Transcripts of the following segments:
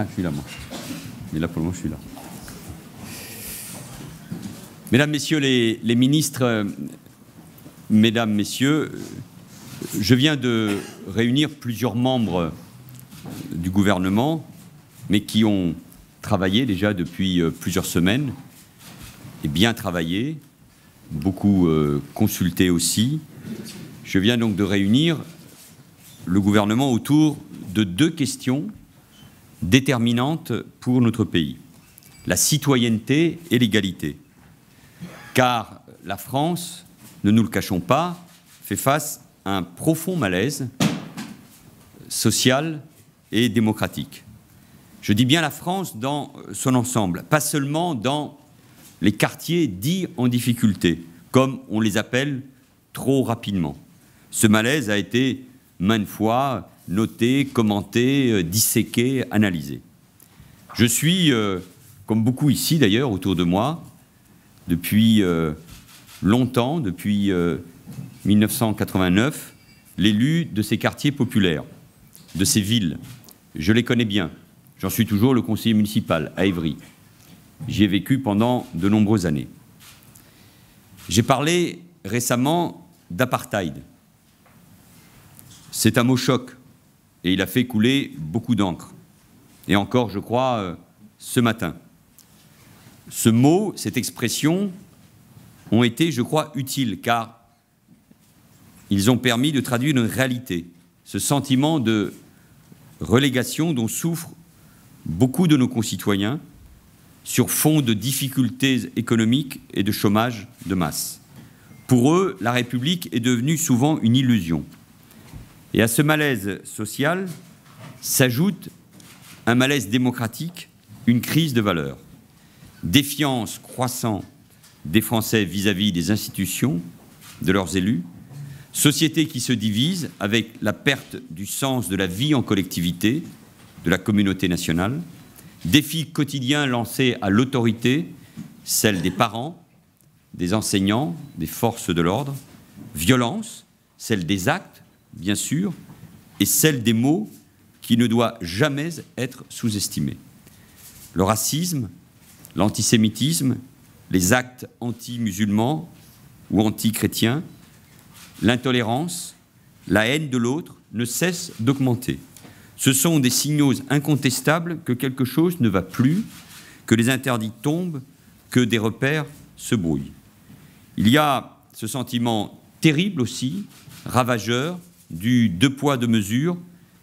Ah, je suis là, moi. Mais là, pour le moment, je suis là. Mesdames, Messieurs les ministres, Mesdames, Messieurs, je viens de réunir plusieurs membres du gouvernement, mais qui ont travaillé déjà depuis plusieurs semaines, et bien travaillé, beaucoup consulté aussi. Je viens donc de réunir le gouvernement autour de deux questions déterminantes pour notre pays, la citoyenneté et l'égalité. Car la France, ne nous le cachons pas, fait face à un profond malaise social et démocratique. Je dis bien la France dans son ensemble, pas seulement dans les quartiers dits en difficulté, comme on les appelle trop rapidement. Ce malaise a été maintes fois noté, commenté, disséqué, analysé. Je suis, comme beaucoup ici d'ailleurs autour de moi, depuis longtemps, depuis 1989, l'élu de ces quartiers populaires, de ces villes. Je les connais bien. J'en suis toujours le conseiller municipal à Évry. J'y ai vécu pendant de nombreuses années. J'ai parlé récemment d'apartheid. C'est un mot choc et il a fait couler beaucoup d'encre. Et encore, je crois, ce matin. Ce mot, cette expression ont été, je crois, utiles car ils ont permis de traduire une réalité, ce sentiment de relégation dont souffrent beaucoup de nos concitoyens sur fond de difficultés économiques et de chômage de masse. Pour eux, la République est devenue souvent une illusion. Et à ce malaise social s'ajoute un malaise démocratique, une crise de valeurs. Défiance croissante des Français vis-à-vis des institutions, de leurs élus, société qui se divise avec la perte du sens de la vie en collectivité, de la communauté nationale, défis quotidiens lancés à l'autorité, celle des parents, des enseignants, des forces de l'ordre, violence, celle des actes, bien sûr, et celle des mots qui ne doit jamais être sous-estimée. Le racisme, l'antisémitisme, les actes anti-musulmans ou anti-chrétiens, l'intolérance, la haine de l'autre ne cessent d'augmenter. Ce sont des signaux incontestables que quelque chose ne va plus, que les interdits tombent, que des repères se brouillent. Il y a ce sentiment terrible aussi, ravageur, du deux poids, deux mesures,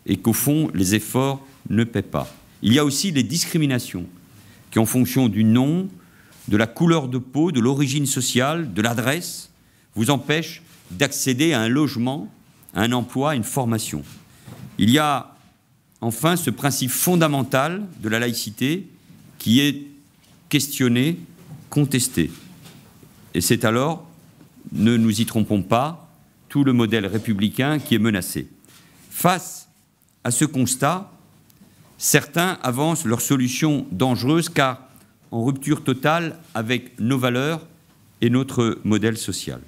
et qu'au fond, les efforts ne paient pas. Il y a aussi les discriminations, qui en fonction du nom, de la couleur de peau, de l'origine sociale, de l'adresse, vous empêchent d'accéder à un logement, à un emploi, à une formation. Il y a enfin ce principe fondamental de la laïcité qui est questionné, contesté. Et c'est alors, ne nous y trompons pas, tout le modèle républicain qui est menacé. Face à ce constat, certains avancent leurs solutions dangereuses car en rupture totale avec nos valeurs et notre modèle social.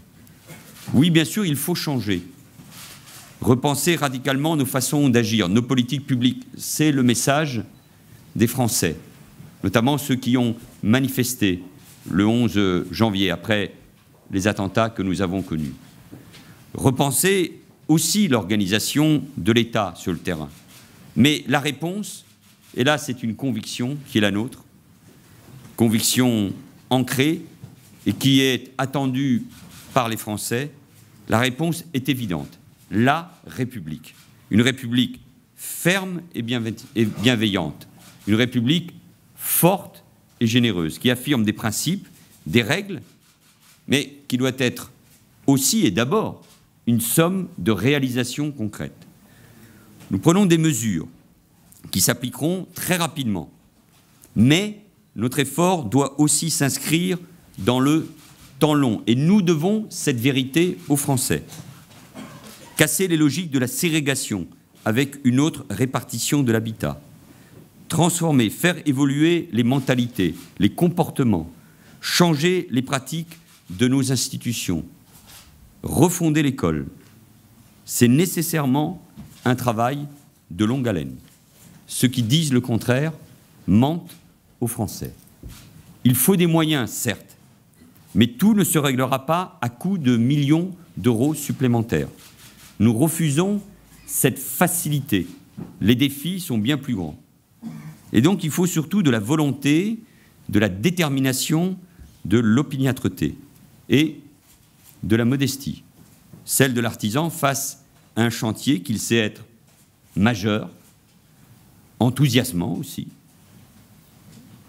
Oui, bien sûr, il faut changer, repenser radicalement nos façons d'agir, nos politiques publiques. C'est le message des Français, notamment ceux qui ont manifesté le 11 janvier, après les attentats que nous avons connus. Repenser aussi l'organisation de l'État sur le terrain. Mais la réponse, et là c'est une conviction qui est la nôtre, conviction ancrée et qui est attendue par les Français, la réponse est évidente. La République. Une République ferme et bienveillante. Une République forte et généreuse, qui affirme des principes, des règles, mais qui doit être aussi et d'abord une somme de réalisations concrètes. Nous prenons des mesures qui s'appliqueront très rapidement, mais notre effort doit aussi s'inscrire dans le temps long. Et nous devons cette vérité aux Français. Casser les logiques de la ségrégation avec une autre répartition de l'habitat. Transformer, faire évoluer les mentalités, les comportements, changer les pratiques de nos institutions, refonder l'école. C'est nécessairement un travail de longue haleine. ceux qui disent le contraire mentent aux Français. Il faut des moyens, certes, mais tout ne se réglera pas à coût de millions d'euros supplémentaires. Nous refusons cette facilité. Les défis sont bien plus grands. Et donc, il faut surtout de la volonté, de la détermination, de l'opiniâtreté et de la modestie, celle de l'artisan face à un chantier qu'il sait être majeur, enthousiasmant aussi,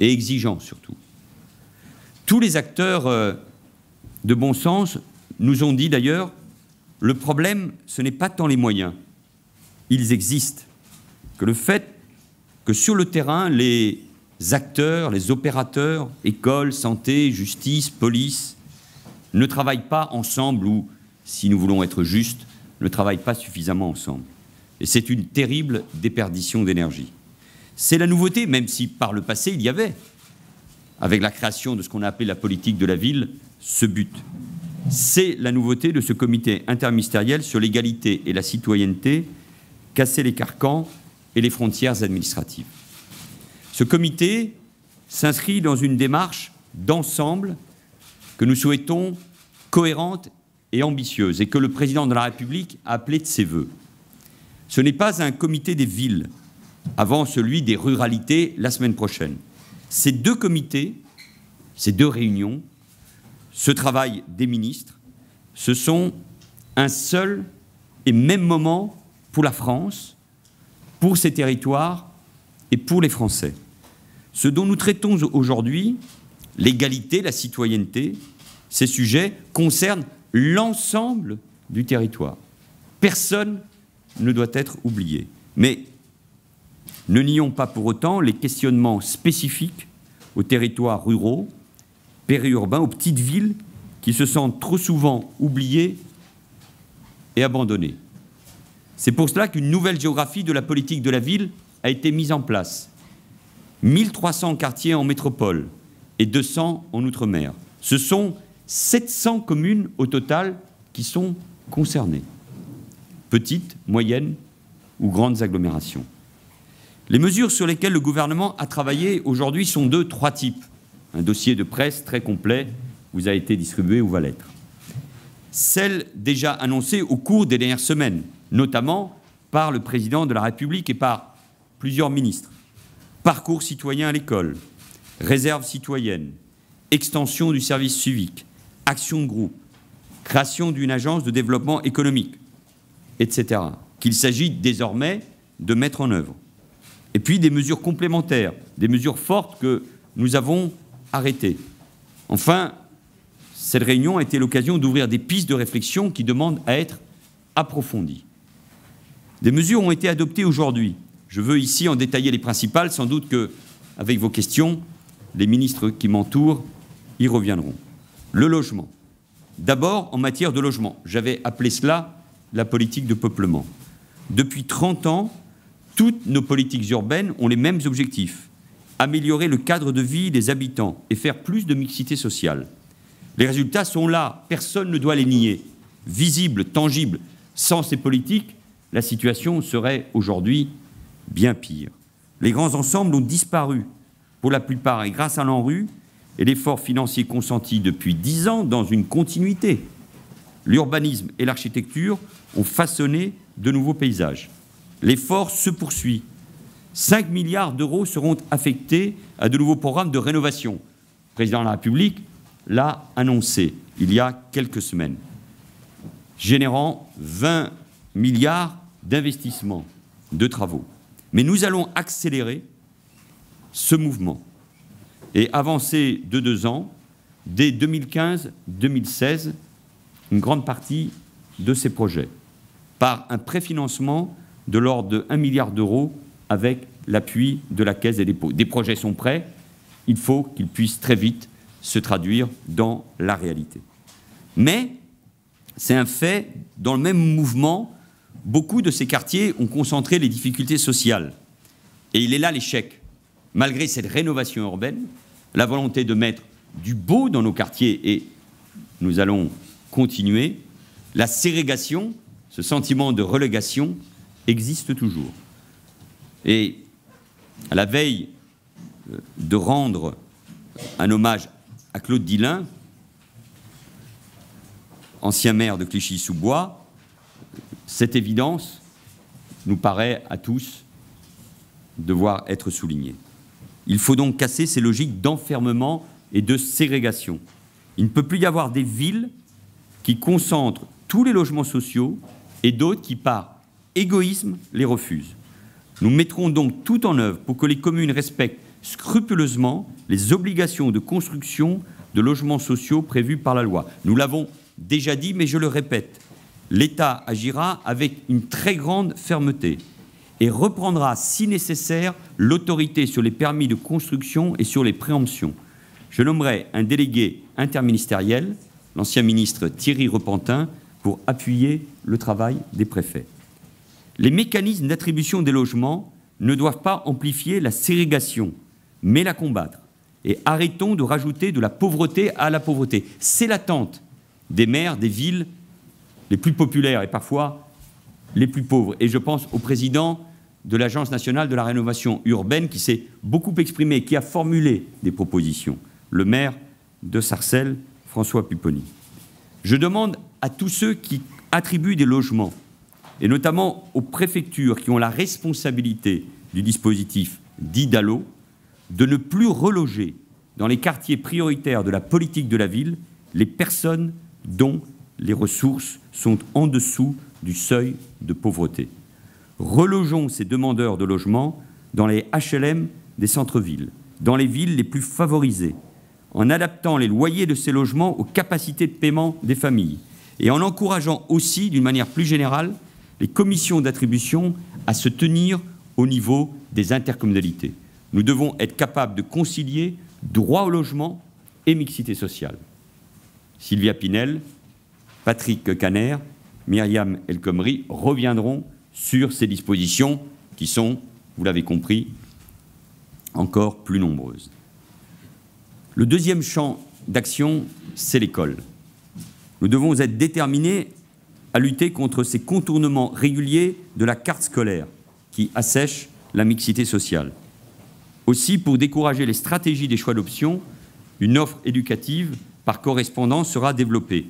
et exigeant surtout. Tous les acteurs de bon sens nous ont dit d'ailleurs, le problème, ce n'est pas tant les moyens, ils existent, que le fait que sur le terrain, les acteurs, les opérateurs, écoles, santé, justice, police, ne travaillent pas ensemble ou, si nous voulons être justes, ne travaillent pas suffisamment ensemble. Et c'est une terrible déperdition d'énergie. C'est la nouveauté, même si par le passé il y avait, avec la création de ce qu'on a appelé la politique de la ville, ce but. C'est la nouveauté de ce comité interministériel sur l'égalité et la citoyenneté, casser les carcans et les frontières administratives. Ce comité s'inscrit dans une démarche d'ensemble que nous souhaitons cohérente et ambitieuse et que le président de la République a appelée de ses vœux. Ce n'est pas un comité des villes, avant celui des ruralités la semaine prochaine. Ces deux comités, ces deux réunions, ce travail des ministres, ce sont un seul et même moment pour la France, pour ses territoires et pour les Français. Ce dont nous traitons aujourd'hui, l'égalité, la citoyenneté, ces sujets concernent l'ensemble du territoire. Personne ne doit être oublié. Mais ne nions pas pour autant les questionnements spécifiques aux territoires ruraux, périurbains, aux petites villes qui se sentent trop souvent oubliées et abandonnées. C'est pour cela qu'une nouvelle géographie de la politique de la ville a été mise en place. 1300 quartiers en métropole et 200 en outre-mer. Ce sont 700 communes au total qui sont concernées. Petites, moyennes ou grandes agglomérations. Les mesures sur lesquelles le gouvernement a travaillé aujourd'hui sont de 3 types. Un dossier de presse très complet vous a été distribué ou va l'être. Celles déjà annoncées au cours des dernières semaines, notamment par le président de la République et par plusieurs ministres. Parcours citoyen à l'école, réserve citoyenne, extension du service civique, action de groupe, création d'une agence de développement économique, etc., qu'il s'agit désormais de mettre en œuvre. Et puis des mesures complémentaires, des mesures fortes que nous avons arrêtées. Enfin, cette réunion a été l'occasion d'ouvrir des pistes de réflexion qui demandent à être approfondies. Des mesures ont été adoptées aujourd'hui. Je veux ici en détailler les principales, sans doute qu'avec vos questions, les ministres qui m'entourent y reviendront. Le logement. D'abord, en matière de logement, j'avais appelé cela la politique de peuplement. Depuis 30 ans, toutes nos politiques urbaines ont les mêmes objectifs. Améliorer le cadre de vie des habitants et faire plus de mixité sociale. Les résultats sont là, personne ne doit les nier. Visibles, tangibles. Sans ces politiques, la situation serait aujourd'hui bien pire. Les grands ensembles ont disparu, pour la plupart, et grâce à l'ANRU et l'effort financier consenti depuis 10 ans dans une continuité, l'urbanisme et l'architecture ont façonné de nouveaux paysages. L'effort se poursuit. 5 milliards d'euros seront affectés à de nouveaux programmes de rénovation. Le président de la République l'a annoncé il y a quelques semaines, générant 20 milliards d'investissements, de travaux. Mais nous allons accélérer ce mouvement et avancer de 2 ans, dès 2015-2016, une grande partie de ces projets, par un préfinancement de l'ordre de 1 milliard d'euros avec l'appui de la Caisse des dépôts. Des projets sont prêts, il faut qu'ils puissent très vite se traduire dans la réalité. Mais c'est un fait, dans le même mouvement, beaucoup de ces quartiers ont concentré les difficultés sociales. Et il est là l'échec. Malgré cette rénovation urbaine, la volonté de mettre du beau dans nos quartiers, et nous allons continuer, la ségrégation, ce sentiment de relégation, existe toujours. Et À la veille de rendre un hommage à Claude Dillain, ancien maire de Clichy-sous-Bois, cette évidence nous paraît à tous devoir être soulignée. Il faut donc casser ces logiques d'enfermement et de ségrégation. Il ne peut plus y avoir des villes qui concentrent tous les logements sociaux et d'autres qui, par égoïsme, les refusent. Nous mettrons donc tout en œuvre pour que les communes respectent scrupuleusement les obligations de construction de logements sociaux prévues par la loi. Nous l'avons déjà dit, mais je le répète, l'État agira avec une très grande fermeté et reprendra, si nécessaire, l'autorité sur les permis de construction et sur les préemptions. Je nommerai un délégué interministériel, l'ancien ministre Thierry Repentin, pour appuyer le travail des préfets. Les mécanismes d'attribution des logements ne doivent pas amplifier la ségrégation, mais la combattre. Et arrêtons de rajouter de la pauvreté à la pauvreté. C'est l'attente des maires des villes les plus populaires et parfois les plus pauvres. Et je pense au président de l'Agence nationale de la rénovation urbaine qui s'est beaucoup exprimé, qui a formulé des propositions, le maire de Sarcelles, François Pupponi. Je demande à tous ceux qui attribuent des logements, et notamment aux préfectures qui ont la responsabilité du dispositif dit DALO, de ne plus reloger dans les quartiers prioritaires de la politique de la ville les personnes dont les ressources sont en dessous du seuil de pauvreté. Relogeons ces demandeurs de logement dans les HLM des centres-villes, dans les villes les plus favorisées, en adaptant les loyers de ces logements aux capacités de paiement des familles et en encourageant aussi, d'une manière plus générale, les commissions d'attribution à se tenir au niveau des intercommunalités. Nous devons être capables de concilier droit au logement et mixité sociale. Sylvia Pinel, Patrick Caner, Myriam El Khomri reviendront sur ces dispositions qui sont, vous l'avez compris, encore plus nombreuses. Le deuxième champ d'action, c'est l'école. Nous devons être déterminés à lutter contre ces contournements réguliers de la carte scolaire qui assèchent la mixité sociale. Aussi, pour décourager les stratégies des choix d'options, une offre éducative par correspondance sera développée.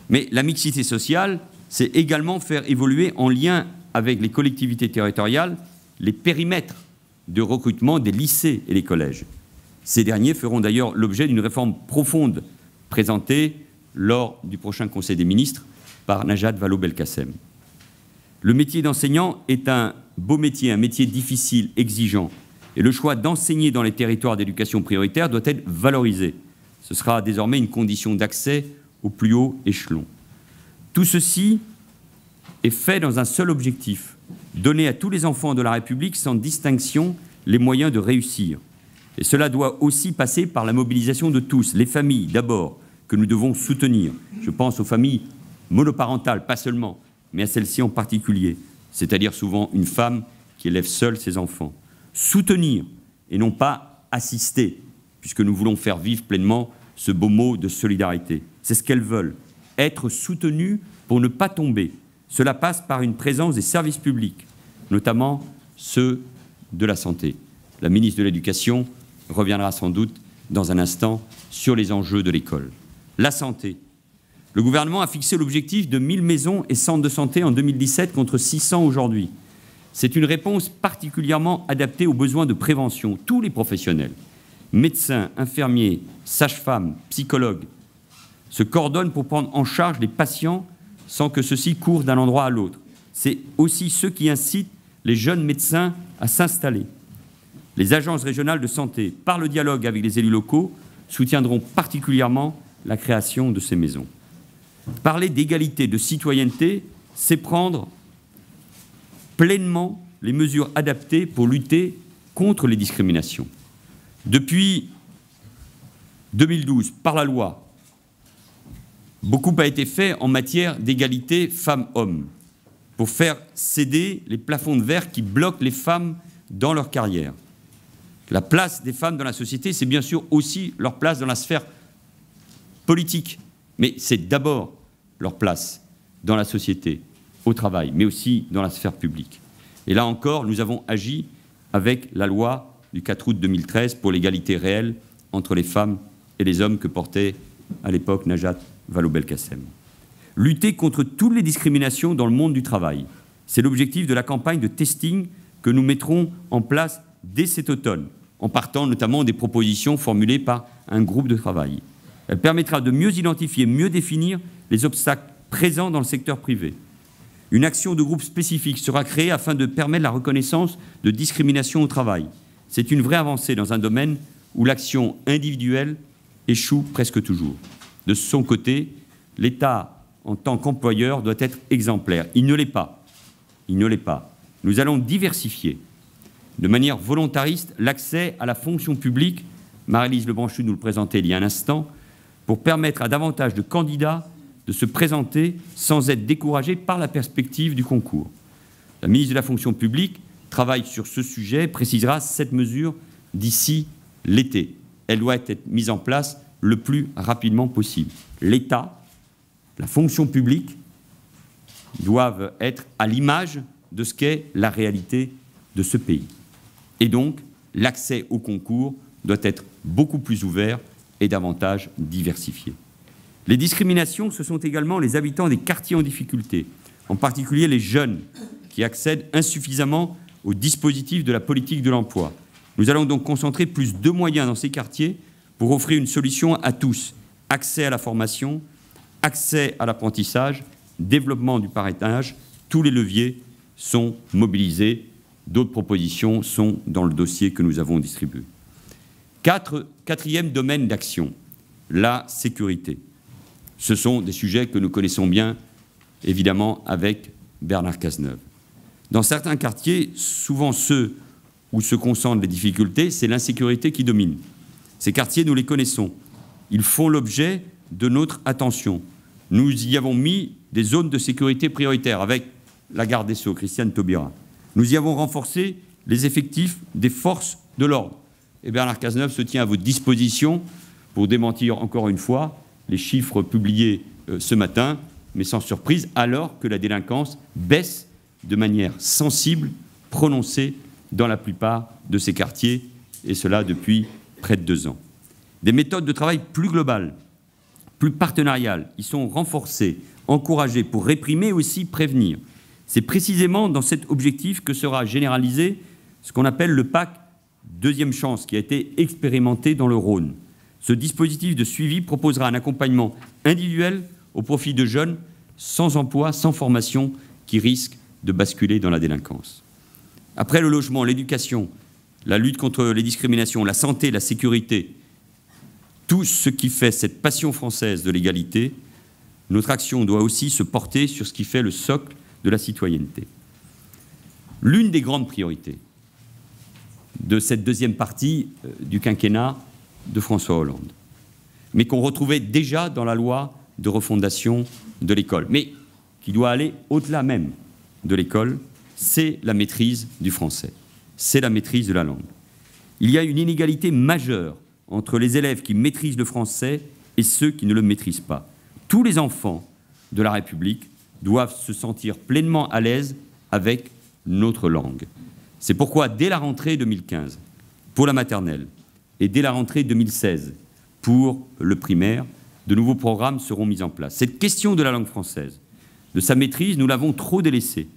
Mais la mixité sociale, c'est également faire évoluer en lien avec les collectivités territoriales les périmètres de recrutement des lycées et des collèges. Ces derniers feront d'ailleurs l'objet d'une réforme profonde présentée lors du prochain Conseil des ministres par Najat Vallaud-Belkacem. Le métier d'enseignant est un beau métier, un métier difficile, exigeant, et le choix d'enseigner dans les territoires d'éducation prioritaire doit être valorisé. Ce sera désormais une condition d'accès au plus haut échelon. Tout ceci est fait dans un seul objectif, donner à tous les enfants de la République sans distinction les moyens de réussir. Et cela doit aussi passer par la mobilisation de tous, les familles d'abord, que nous devons soutenir. Je pense aux familles monoparentales, pas seulement, mais à celles-ci en particulier, c'est-à-dire souvent une femme qui élève seule ses enfants. Soutenir et non pas assister, puisque nous voulons faire vivre pleinement ce beau mot de solidarité. C'est ce qu'elles veulent, être soutenues pour ne pas tomber. Cela passe par une présence des services publics, notamment ceux de la santé. La ministre de l'Éducation reviendra sans doute dans un instant sur les enjeux de l'école. La santé. Le gouvernement a fixé l'objectif de 1000 maisons et centres de santé en 2017 contre 600 aujourd'hui. C'est une réponse particulièrement adaptée aux besoins de prévention. Tous les professionnels, médecins, infirmiers, sages-femmes, psychologues, se coordonnent pour prendre en charge les patients sans que ceux-ci courent d'un endroit à l'autre. C'est aussi ceux qui incitent les jeunes médecins à s'installer. Les agences régionales de santé, par le dialogue avec les élus locaux, soutiendront particulièrement la création de ces maisons. Parler d'égalité, de citoyenneté, c'est prendre pleinement les mesures adaptées pour lutter contre les discriminations. Depuis 2012, par la loi, beaucoup a été fait en matière d'égalité femmes-hommes pour faire céder les plafonds de verre qui bloquent les femmes dans leur carrière. La place des femmes dans la société, c'est bien sûr aussi leur place dans la sphère politique, mais c'est d'abord leur place dans la société, au travail, mais aussi dans la sphère publique. Et là encore, nous avons agi avec la loi du 4 août 2013 pour l'égalité réelle entre les femmes et les hommes que portait à l'époque Najat Vallaud-Belkacem. Lutter contre toutes les discriminations dans le monde du travail, c'est l'objectif de la campagne de testing que nous mettrons en place dès cet automne, en partant notamment des propositions formulées par un groupe de travail. Elle permettra de mieux identifier, mieux définir les obstacles présents dans le secteur privé. Une action de groupe spécifique sera créée afin de permettre la reconnaissance de discrimination au travail. C'est une vraie avancée dans un domaine où l'action individuelle échoue presque toujours. De son côté, l'État, en tant qu'employeur, doit être exemplaire. Il ne l'est pas. Il ne l'est pas. Nous allons diversifier de manière volontariste l'accès à la fonction publique, Maryse Lebranchu nous le présentait il y a un instant, pour permettre à davantage de candidats de se présenter sans être découragés par la perspective du concours. La ministre de la fonction publique travaille sur ce sujet, précisera cette mesure d'ici l'été. Elle doit être mise en place le plus rapidement possible. L'État, la fonction publique doivent être à l'image de ce qu'est la réalité de ce pays. Et donc, l'accès au concours doit être beaucoup plus ouvert et davantage diversifié. Les discriminations, ce sont également les habitants des quartiers en difficulté, en particulier les jeunes qui accèdent insuffisamment aux dispositifs de la politique de l'emploi. Nous allons donc concentrer plus de moyens dans ces quartiers pour offrir une solution à tous. Accès à la formation, accès à l'apprentissage, développement du parrainage, tous les leviers sont mobilisés. D'autres propositions sont dans le dossier que nous avons distribué. Quatrième domaine d'action, la sécurité. Ce sont des sujets que nous connaissons bien, évidemment, avec Bernard Cazeneuve. Dans certains quartiers, souvent ceux où se concentrent les difficultés, c'est l'insécurité qui domine. Ces quartiers, nous les connaissons. Ils font l'objet de notre attention. Nous y avons mis des zones de sécurité prioritaires avec la garde des Sceaux, Christiane Taubira. Nous y avons renforcé les effectifs des forces de l'ordre. Et Bernard Cazeneuve se tient à votre disposition pour démentir encore une fois les chiffres publiés ce matin, mais sans surprise, alors que la délinquance baisse de manière sensible, prononcée dans la plupart de ces quartiers, et cela depuis près de 2 ans. Des méthodes de travail plus globales, plus partenariales, y sont renforcées, encouragées pour réprimer et aussi prévenir. C'est précisément dans cet objectif que sera généralisé ce qu'on appelle le PAC Deuxième Chance, qui a été expérimenté dans le Rhône. Ce dispositif de suivi proposera un accompagnement individuel au profit de jeunes sans emploi, sans formation, qui risquent de basculer dans la délinquance. Après le logement, l'éducation, la lutte contre les discriminations, la santé, la sécurité, tout ce qui fait cette passion française de l'égalité, notre action doit aussi se porter sur ce qui fait le socle de la citoyenneté. L'une des grandes priorités de cette deuxième partie du quinquennat de François Hollande, mais qu'on retrouvait déjà dans la loi de refondation de l'école, mais qui doit aller au-delà même de l'école, c'est la maîtrise du français, c'est la maîtrise de la langue. Il y a une inégalité majeure entre les élèves qui maîtrisent le français et ceux qui ne le maîtrisent pas. Tous les enfants de la République doivent se sentir pleinement à l'aise avec notre langue. C'est pourquoi, dès la rentrée 2015, pour la maternelle, et dès la rentrée 2016, pour le primaire, de nouveaux programmes seront mis en place. Cette question de la langue française, de sa maîtrise, nous l'avons trop délaissée.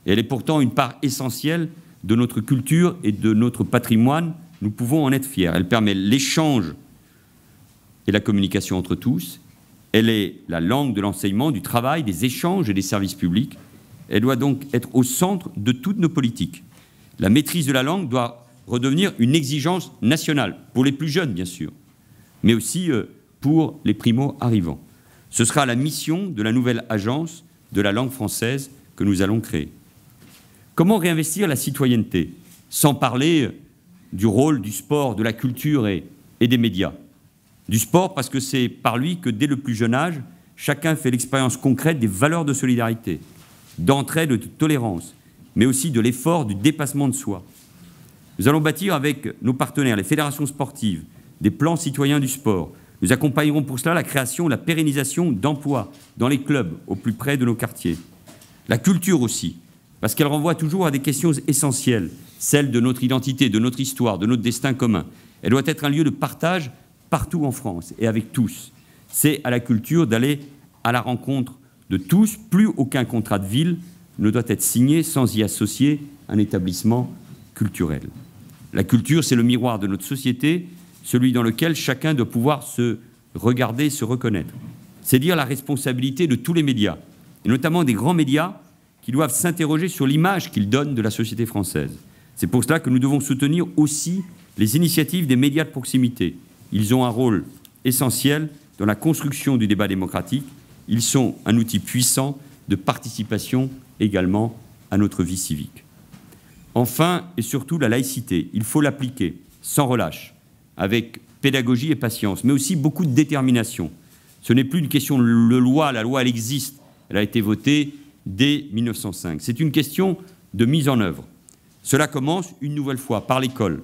Et elle est pourtant une part essentielle de notre culture et de notre patrimoine. Nous pouvons en être fiers. Elle permet l'échange et la communication entre tous. Elle est la langue de l'enseignement, du travail, des échanges et des services publics. Elle doit donc être au centre de toutes nos politiques. La maîtrise de la langue doit redevenir une exigence nationale, pour les plus jeunes bien sûr, mais aussi pour les primo-arrivants. Ce sera la mission de la nouvelle agence de la langue française que nous allons créer. Comment réinvestir la citoyenneté, sans parler du rôle du sport, de la culture et des médias? Du sport parce que c'est par lui que dès le plus jeune âge, chacun fait l'expérience concrète des valeurs de solidarité, d'entraide, de tolérance, mais aussi de l'effort du dépassement de soi. Nous allons bâtir avec nos partenaires, les fédérations sportives, des plans citoyens du sport. Nous accompagnerons pour cela la création, la pérennisation d'emplois dans les clubs, au plus près de nos quartiers. La culture aussi, parce qu'elle renvoie toujours à des questions essentielles. celle de notre identité, de notre histoire, de notre destin commun. Elle doit être un lieu de partage partout en France et avec tous. C'est à la culture d'aller à la rencontre de tous. Plus aucun contrat de ville ne doit être signé sans y associer un établissement culturel. La culture, c'est le miroir de notre société, celui dans lequel chacun doit pouvoir se regarder, se reconnaître. C'est dire la responsabilité de tous les médias, et notamment des grands médias, qui doivent s'interroger sur l'image qu'ils donnent de la société française. C'est pour cela que nous devons soutenir aussi les initiatives des médias de proximité. Ils ont un rôle essentiel dans la construction du débat démocratique. Ils sont un outil puissant de participation également à notre vie civique. Enfin, et surtout, la laïcité. Il faut l'appliquer sans relâche, avec pédagogie et patience, mais aussi beaucoup de détermination. Ce n'est plus une question de loi. La loi, elle existe. Elle a été votée dès 1905. C'est une question de mise en œuvre. Cela commence une nouvelle fois par l'école,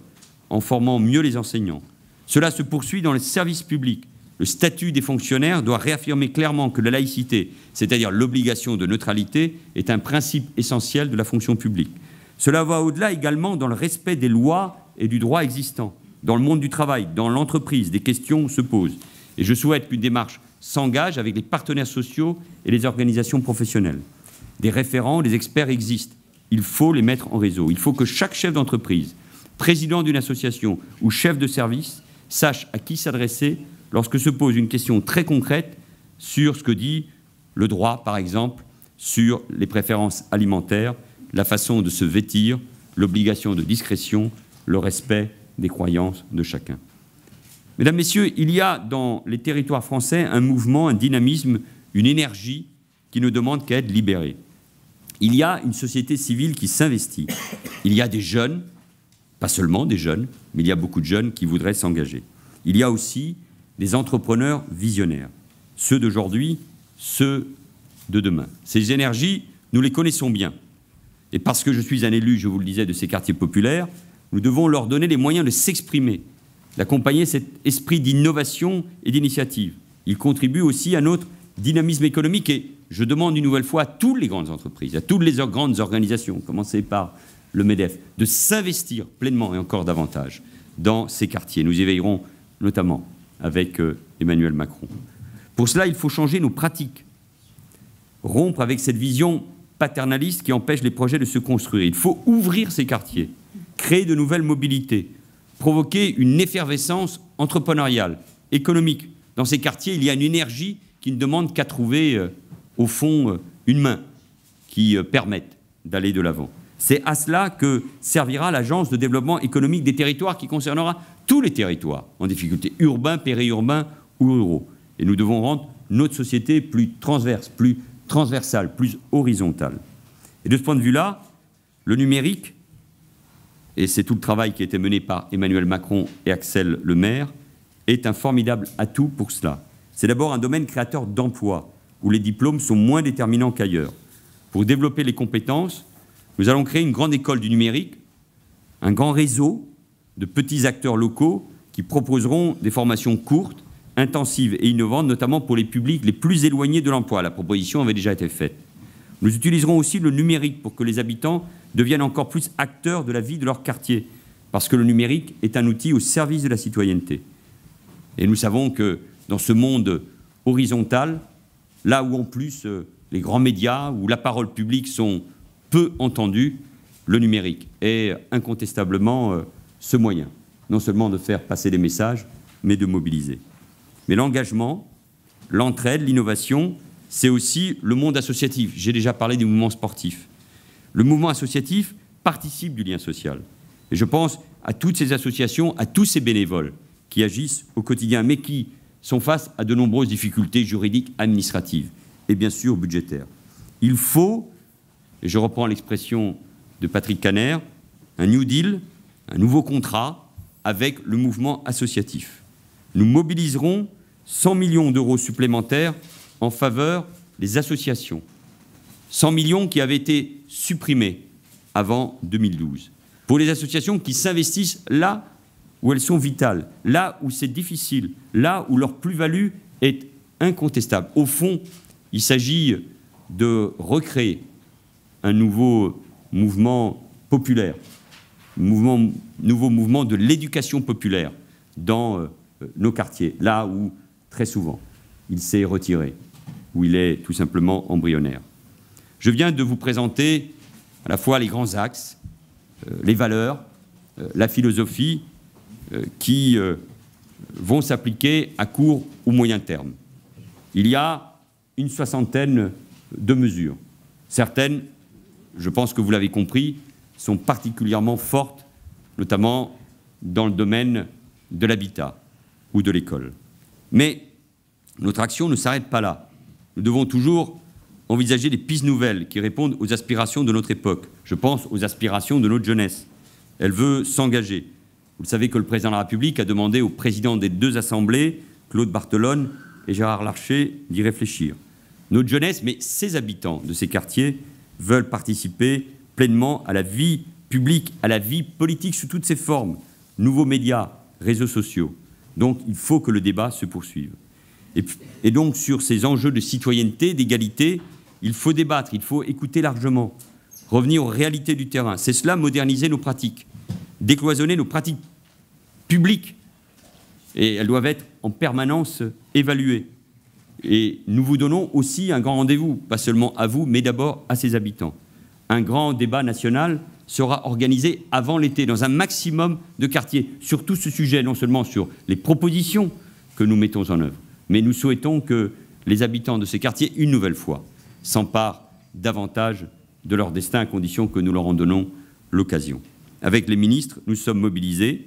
en formant mieux les enseignants. Cela se poursuit dans les services publics. Le statut des fonctionnaires doit réaffirmer clairement que la laïcité, c'est-à-dire l'obligation de neutralité, est un principe essentiel de la fonction publique. Cela va au-delà également dans le respect des lois et du droit existant. Dans le monde du travail, dans l'entreprise, des questions se posent. Et je souhaite qu'une démarche s'engage avec les partenaires sociaux et les organisations professionnelles. Des référents, des experts existent. Il faut les mettre en réseau. Il faut que chaque chef d'entreprise, président d'une association ou chef de service sache à qui s'adresser lorsque se pose une question très concrète sur ce que dit le droit, par exemple, sur les préférences alimentaires, la façon de se vêtir, l'obligation de discrétion, le respect des croyances de chacun. Mesdames, Messieurs, il y a dans les territoires français un mouvement, un dynamisme, une énergie qui ne demande qu'à être libérée. Il y a une société civile qui s'investit. Il y a des jeunes, pas seulement des jeunes, mais il y a beaucoup de jeunes qui voudraient s'engager. Il y a aussi des entrepreneurs visionnaires, ceux d'aujourd'hui, ceux de demain. Ces énergies, nous les connaissons bien. Et parce que je suis un élu, je vous le disais, de ces quartiers populaires, nous devons leur donner les moyens de s'exprimer, d'accompagner cet esprit d'innovation et d'initiative. Il contribue aussi à notre dynamisme économique et je demande une nouvelle fois à toutes les grandes entreprises, à toutes les grandes organisations, commencez par le MEDEF, de s'investir pleinement et encore davantage dans ces quartiers. Nous y veillerons notamment avec Emmanuel Macron. Pour cela, il faut changer nos pratiques, rompre avec cette vision paternaliste qui empêche les projets de se construire. Il faut ouvrir ces quartiers, créer de nouvelles mobilités, provoquer une effervescence entrepreneuriale, économique. Dans ces quartiers, il y a une énergie qui ne demande qu'à trouver, au fond, une main qui permette d'aller de l'avant. C'est à cela que servira l'Agence de développement économique des territoires qui concernera tous les territoires en difficulté, urbains, périurbains ou ruraux. Et nous devons rendre notre société plus transverse, plus transversale, plus horizontale. Et de ce point de vue-là, le numérique, et c'est tout le travail qui a été mené par Emmanuel Macron et Axel Lemaire, est un formidable atout pour cela. C'est d'abord un domaine créateur d'emplois, où les diplômes sont moins déterminants qu'ailleurs. Pour développer les compétences, nous allons créer une grande école du numérique, un grand réseau de petits acteurs locaux qui proposeront des formations courtes, intensives et innovantes, notamment pour les publics les plus éloignés de l'emploi. La proposition avait déjà été faite. Nous utiliserons aussi le numérique pour que les habitants deviennent encore plus acteurs de la vie de leur quartier, parce que le numérique est un outil au service de la citoyenneté. Et nous savons que dans ce monde horizontal, là où en plus les grands médias, où la parole publique sont peu entendues, le numérique est incontestablement ce moyen, non seulement de faire passer des messages, mais de mobiliser. Mais l'engagement, l'entraide, l'innovation, c'est aussi le monde associatif. J'ai déjà parlé du mouvement sportif. Le mouvement associatif participe du lien social. Et je pense à toutes ces associations, à tous ces bénévoles qui agissent au quotidien, mais qui sont face à de nombreuses difficultés juridiques, administratives et bien sûr budgétaires. Il faut, et je reprends l'expression de Patrick Kanner, un New Deal, un nouveau contrat avec le mouvement associatif. Nous mobiliserons 100 millions d'euros supplémentaires en faveur des associations. 100 millions qui avaient été supprimés avant 2012. Pour les associations qui s'investissent là où elles sont vitales, là où c'est difficile, là où leur plus-value est incontestable. Au fond, il s'agit de recréer un nouveau mouvement populaire nouveau mouvement de l'éducation populaire dans nos quartiers, là où, très souvent, il s'est retiré, où il est tout simplement embryonnaire. Je viens de vous présenter à la fois les grands axes, les valeurs, la philosophie qui vont s'appliquer à court ou moyen terme. Il y a une soixantaine de mesures. Certaines, je pense que vous l'avez compris, sont particulièrement fortes, notamment dans le domaine de l'habitat ou de l'école. Mais notre action ne s'arrête pas là. Nous devons toujours envisager des pistes nouvelles qui répondent aux aspirations de notre époque. Je pense aux aspirations de notre jeunesse. Elle veut s'engager. Vous le savez que le président de la République a demandé au président des deux assemblées, Claude Barthelone et Gérard Larcher, d'y réfléchir. Notre jeunesse, mais ses habitants de ces quartiers, veulent participer pleinement à la vie publique, à la vie politique sous toutes ses formes, nouveaux médias, réseaux sociaux. Donc il faut que le débat se poursuive. Et donc sur ces enjeux de citoyenneté, d'égalité, il faut débattre, il faut écouter largement, revenir aux réalités du terrain. C'est cela, moderniser nos pratiques, décloisonner nos pratiques publiques. Et elles doivent être en permanence évaluées. Et nous vous donnons aussi un grand rendez-vous, pas seulement à vous, mais d'abord à ses habitants. Un grand débat national sera organisé avant l'été, dans un maximum de quartiers, sur tout ce sujet, non seulement sur les propositions que nous mettons en œuvre, mais nous souhaitons que les habitants de ces quartiers, une nouvelle fois, s'emparent davantage de leur destin, à condition que nous leur en donnons l'occasion. Avec les ministres, nous sommes mobilisés,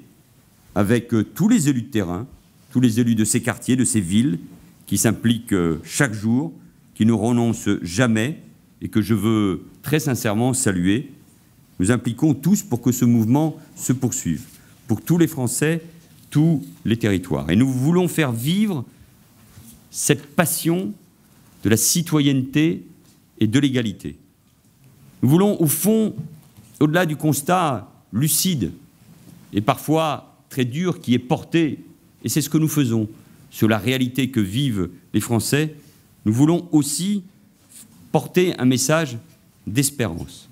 avec tous les élus de terrain, tous les élus de ces quartiers, de ces villes, qui s'impliquent chaque jour, qui ne renoncent jamais, et que je veux très sincèrement saluer. Nous impliquons tous pour que ce mouvement se poursuive, pour tous les Français, tous les territoires. Et nous voulons faire vivre cette passion de la citoyenneté et de l'égalité. Nous voulons, au fond, au-delà du constat lucide et parfois très dur qui est porté, et c'est ce que nous faisons, sur la réalité que vivent les Français, nous voulons aussi porter un message d'espérance.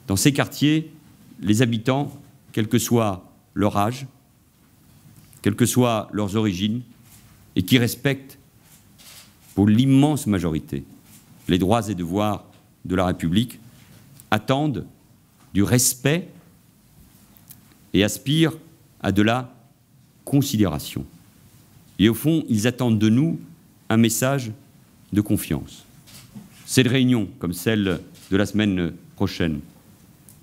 Dans ces quartiers, les habitants, quel que soit leur âge, quelles que soient leurs origines, et qui respectent, pour l'immense majorité, les droits et devoirs de la République, attendent du respect et aspirent à de la considération. Et au fond, ils attendent de nous un message de confiance. Cette réunion, comme celle de la semaine prochaine,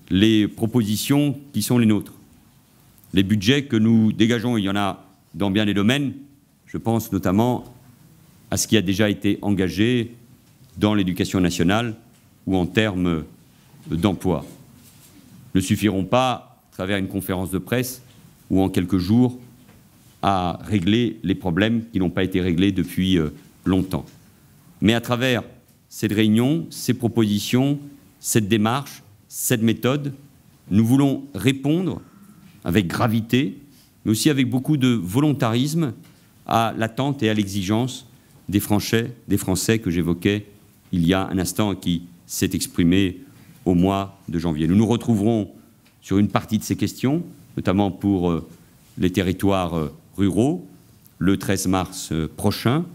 les propositions qui sont les nôtres, les budgets que nous dégageons, il y en a dans bien des domaines, je pense notamment à ce qui a déjà été engagé dans l'éducation nationale ou en termes d'emploi, ne suffiront pas, à travers une conférence de presse ou en quelques jours, à régler les problèmes qui n'ont pas été réglés depuis longtemps. Mais à travers cette réunion, ces propositions, cette démarche, cette méthode, nous voulons répondre avec gravité, mais aussi avec beaucoup de volontarisme à l'attente et à l'exigence des Français que j'évoquais il y a un instant et qui s'est exprimé au mois de janvier. Nous nous retrouverons sur une partie de ces questions, notamment pour les territoires ruraux, le 13 mars prochain,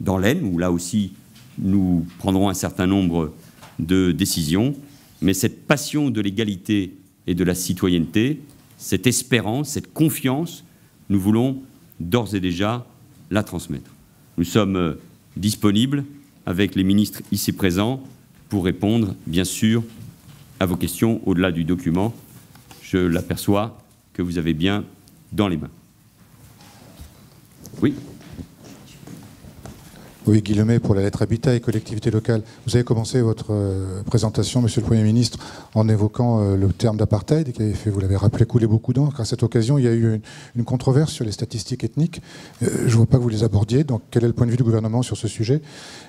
dans l'Aisne, où là aussi nous prendrons un certain nombre de décisions. Mais cette passion de l'égalité et de la citoyenneté, cette espérance, cette confiance, nous voulons d'ores et déjà la transmettre. Nous sommes disponibles avec les ministres ici présents pour répondre, bien sûr, à vos questions au-delà du document. Je l'aperçois que vous avez bien dans les mains. Oui. Oui, Guy Lemay pour la lettre Habitat et collectivité locale. Vous avez commencé votre présentation, Monsieur le Premier ministre, en évoquant le terme d'apartheid qui avait fait, vous l'avez rappelé, couler beaucoup d'encre. À cette occasion, il y a eu une controverse sur les statistiques ethniques. Je ne vois pas que vous les abordiez. Donc, quel est le point de vue du gouvernement sur ce sujet?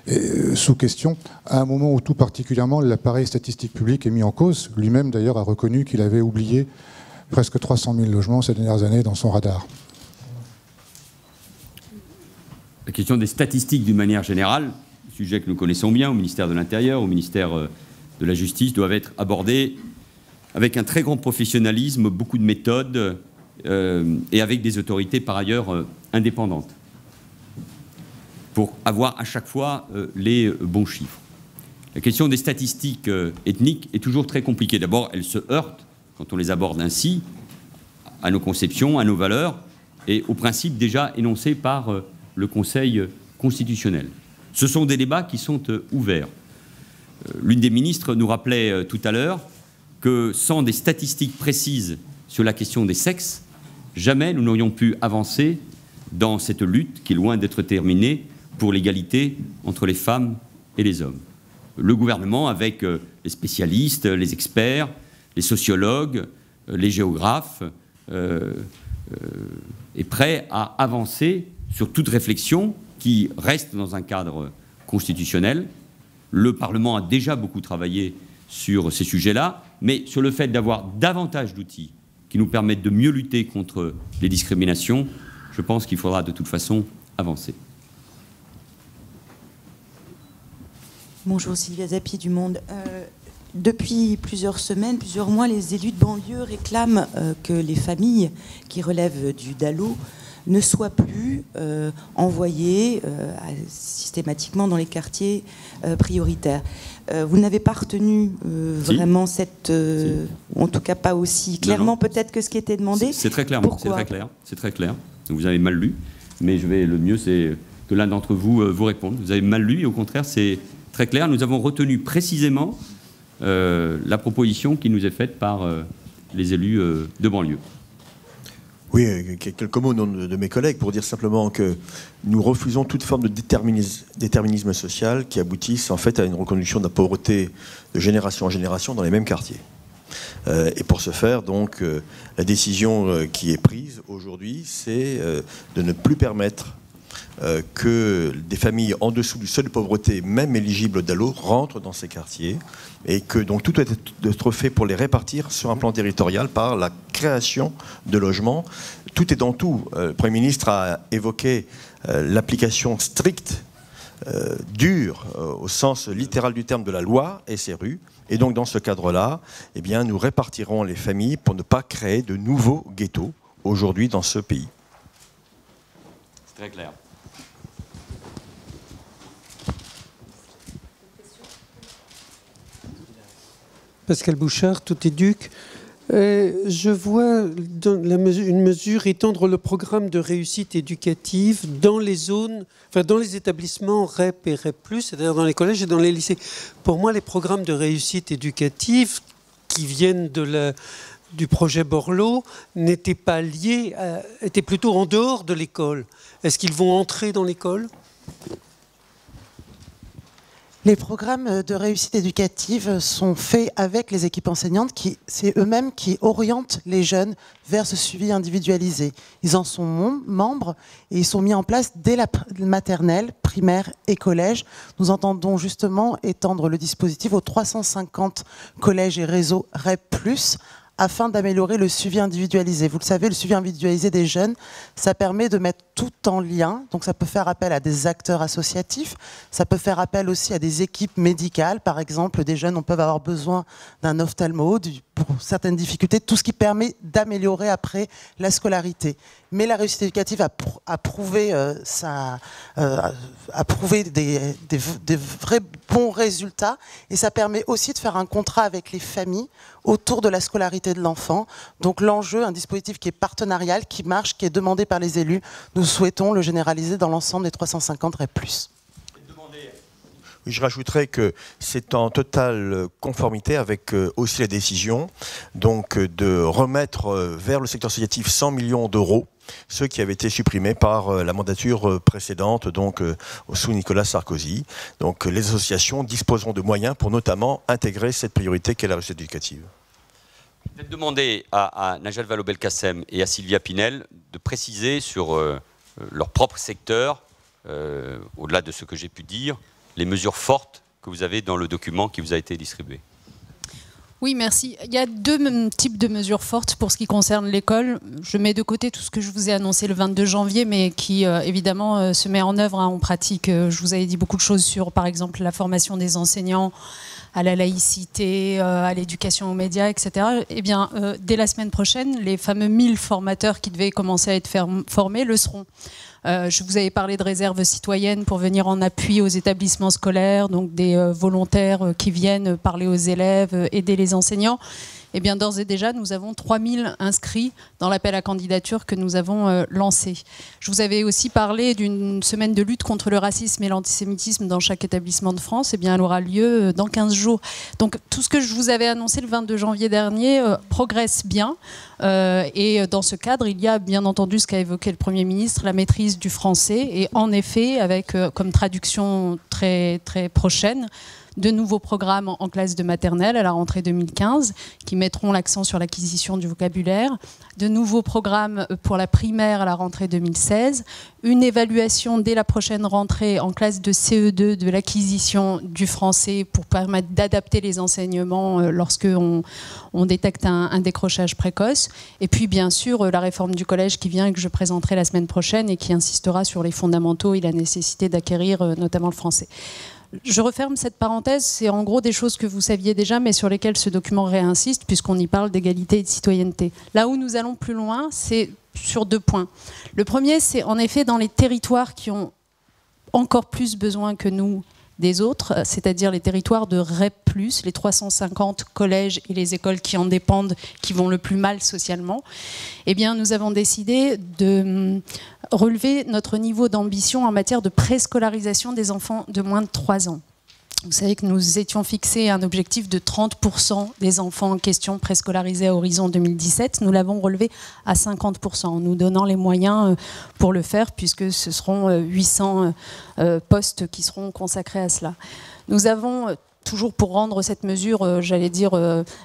Et, sous question, à un moment où tout particulièrement l'appareil statistique public est mis en cause, lui-même d'ailleurs a reconnu qu'il avait oublié presque 300 000 logements ces dernières années dans son radar. La question des statistiques d'une manière générale, sujet que nous connaissons bien au ministère de l'Intérieur, au ministère de la Justice, doivent être abordées avec un très grand professionnalisme, beaucoup de méthodes, et avec des autorités par ailleurs indépendantes, pour avoir à chaque fois les bons chiffres. La question des statistiques ethniques est toujours très compliquée. D'abord, elles se heurtent, quand on les aborde ainsi, à nos conceptions, à nos valeurs, et aux principes déjà énoncés par le Conseil constitutionnel. Ce sont des débats qui sont ouverts. L'une des ministres nous rappelait tout à l'heure que sans des statistiques précises sur la question des sexes, jamais nous n'aurions pu avancer dans cette lutte qui est loin d'être terminée pour l'égalité entre les femmes et les hommes. Le gouvernement, avec les spécialistes, les experts, les sociologues, les géographes, est prêt à avancer sur toute réflexion qui reste dans un cadre constitutionnel. Le Parlement a déjà beaucoup travaillé sur ces sujets-là, mais sur le fait d'avoir davantage d'outils qui nous permettent de mieux lutter contre les discriminations, je pense qu'il faudra de toute façon avancer. Bonjour, Sylvia Zappi du Monde. Depuis plusieurs semaines, plusieurs mois, les élus de banlieue réclament que les familles qui relèvent du DALO ne soient plus envoyées systématiquement dans les quartiers prioritaires. Vous n'avez pas retenu vraiment cette... en tout cas pas aussi clairement peut-être que ce qui était demandé. C'est très clairement, c'est très clair. C'est très clair. Vous avez mal lu, mais le mieux c'est que l'un d'entre vous vous réponde. Vous avez mal lu et au contraire c'est très clair. Nous avons retenu précisément la proposition qui nous est faite par les élus de banlieue. Oui, quelques mots au nom de mes collègues pour dire simplement que nous refusons toute forme de déterminisme social qui aboutisse en fait à une reconduction de la pauvreté de génération en génération dans les mêmes quartiers. Et pour ce faire, donc, la décision qui est prise aujourd'hui, c'est de ne plus permettre que des familles en dessous du seuil de pauvreté, même éligibles au DALO, rentrent dans ces quartiers et que donc tout doit être fait pour les répartir sur un plan territorial par la création de logements. Tout est dans tout. Le Premier ministre a évoqué l'application stricte, dure, au sens littéral du terme de la loi et ses rues. Et donc dans ce cadre-là, eh bien, nous répartirons les familles pour ne pas créer de nouveaux ghettos aujourd'hui dans ce pays. C'est très clair. Pascal Bouchard, tout éduque. Je vois dans une mesure étendre le programme de réussite éducative dans les zones, enfin dans les établissements REP et REP+, c'est-à-dire dans les collèges et dans les lycées. Pour moi, les programmes de réussite éducative qui viennent du projet Borloo n'étaient pas liés, étaient plutôt en dehors de l'école. Est-ce qu'ils vont entrer dans l'école ? Les programmes de réussite éducative sont faits avec les équipes enseignantes c'est eux-mêmes qui orientent les jeunes vers ce suivi individualisé. Ils en sont membres et ils sont mis en place dès la maternelle, primaire et collège. Nous entendons justement étendre le dispositif aux 350 collèges et réseaux REP+, afin d'améliorer le suivi individualisé. Vous le savez, le suivi individualisé des jeunes, ça permet de mettre tout en lien. Donc ça peut faire appel à des acteurs associatifs, ça peut faire appel aussi à des équipes médicales. Par exemple, des jeunes peuvent avoir besoin d'un ophtalmo, pour certaines difficultés, tout ce qui permet d'améliorer après la scolarité. Mais la réussite éducative a prouvé des vrais bons résultats et ça permet aussi de faire un contrat avec les familles autour de la scolarité de l'enfant. Donc l'enjeu, un dispositif qui est partenarial, qui marche, qui est demandé par les élus, nous souhaitons le généraliser dans l'ensemble des 350 REP+. Je rajouterais que c'est en totale conformité avec aussi la décision donc, de remettre vers le secteur associatif 100 millions d'euros, ceux qui avaient été supprimés par la mandature précédente, donc sous Nicolas Sarkozy. Donc les associations disposeront de moyens pour notamment intégrer cette priorité qu'est la réussite éducative. Je vais demander à Najat Vallaud-Belkacem et à Sylvia Pinel de préciser sur leur propre secteur, au-delà de ce que j'ai pu dire, les mesures fortes que vous avez dans le document qui vous a été distribué. Oui, merci. Il y a deux types de mesures fortes pour ce qui concerne l'école. Je mets de côté tout ce que je vous ai annoncé le 22 janvier, mais qui évidemment se met en œuvre en pratique. Je vous avais dit beaucoup de choses sur, par exemple, la formation des enseignants, à la laïcité, à l'éducation aux médias, etc. Eh bien, dès la semaine prochaine, les fameux 1000 formateurs qui devaient commencer à être formés le seront. Je vous avais parlé de réserves citoyennes pour venir en appui aux établissements scolaires, donc des volontaires qui viennent parler aux élèves, aider les enseignants. Eh bien, d'ores et déjà, nous avons 3000 inscrits dans l'appel à candidature que nous avons lancé. Je vous avais aussi parlé d'une semaine de lutte contre le racisme et l'antisémitisme dans chaque établissement de France. Eh bien, elle aura lieu dans 15 jours. Donc, tout ce que je vous avais annoncé le 22 janvier dernier progresse bien. Et dans ce cadre, il y a bien entendu ce qu'a évoqué le Premier ministre, la maîtrise du français. Et en effet, avec comme traduction très, très prochaine, de nouveaux programmes en classe de maternelle à la rentrée 2015 qui mettront l'accent sur l'acquisition du vocabulaire, de nouveaux programmes pour la primaire à la rentrée 2016, une évaluation dès la prochaine rentrée en classe de CE2 de l'acquisition du français pour permettre d'adapter les enseignements lorsque on détecte un décrochage précoce, et puis bien sûr la réforme du collège qui vient et que je présenterai la semaine prochaine et qui insistera sur les fondamentaux et la nécessité d'acquérir notamment le français. Je referme cette parenthèse, c'est en gros des choses que vous saviez déjà, mais sur lesquelles ce document réinsiste, puisqu'on y parle d'égalité et de citoyenneté. Là où nous allons plus loin, c'est sur 2 points. Le premier, c'est en effet dans les territoires qui ont encore plus besoin que nous des autres, c'est-à-dire les territoires de REP+, les 350 collèges et les écoles qui en dépendent, qui vont le plus mal socialement, eh bien, nous avons décidé de relever notre niveau d'ambition en matière de préscolarisation des enfants de moins de 3 ans. Vous savez que nous étions fixés un objectif de 30% des enfants en question préscolarisés à horizon 2017. Nous l'avons relevé à 50%, en nous donnant les moyens pour le faire, puisque ce seront 800 postes qui seront consacrés à cela. Nous avons toujours pour rendre cette mesure, j'allais dire,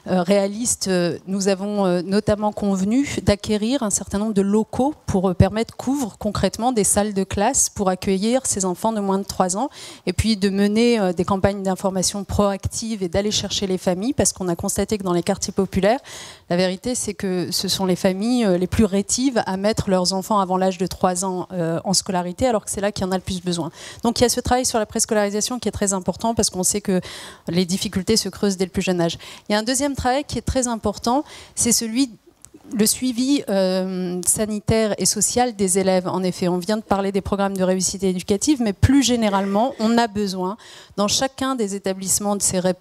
réaliste, nous avons notamment convenu d'acquérir un certain nombre de locaux pour permettre qu'ouvrent concrètement des salles de classe pour accueillir ces enfants de moins de 3 ans, et puis de mener des campagnes d'information proactives et d'aller chercher les familles, parce qu'on a constaté que dans les quartiers populaires, la vérité c'est que ce sont les familles les plus rétives à mettre leurs enfants avant l'âge de 3 ans en scolarité, alors que c'est là qu'il y en a le plus besoin. Donc il y a ce travail sur la préscolarisation qui est très important, parce qu'on sait que les difficultés se creusent dès le plus jeune âge. Il y a un deuxième travail qui est très important, c'est le suivi sanitaire et social des élèves. En effet, on vient de parler des programmes de réussite éducative, mais plus généralement, on a besoin, dans chacun des établissements de ces REP+,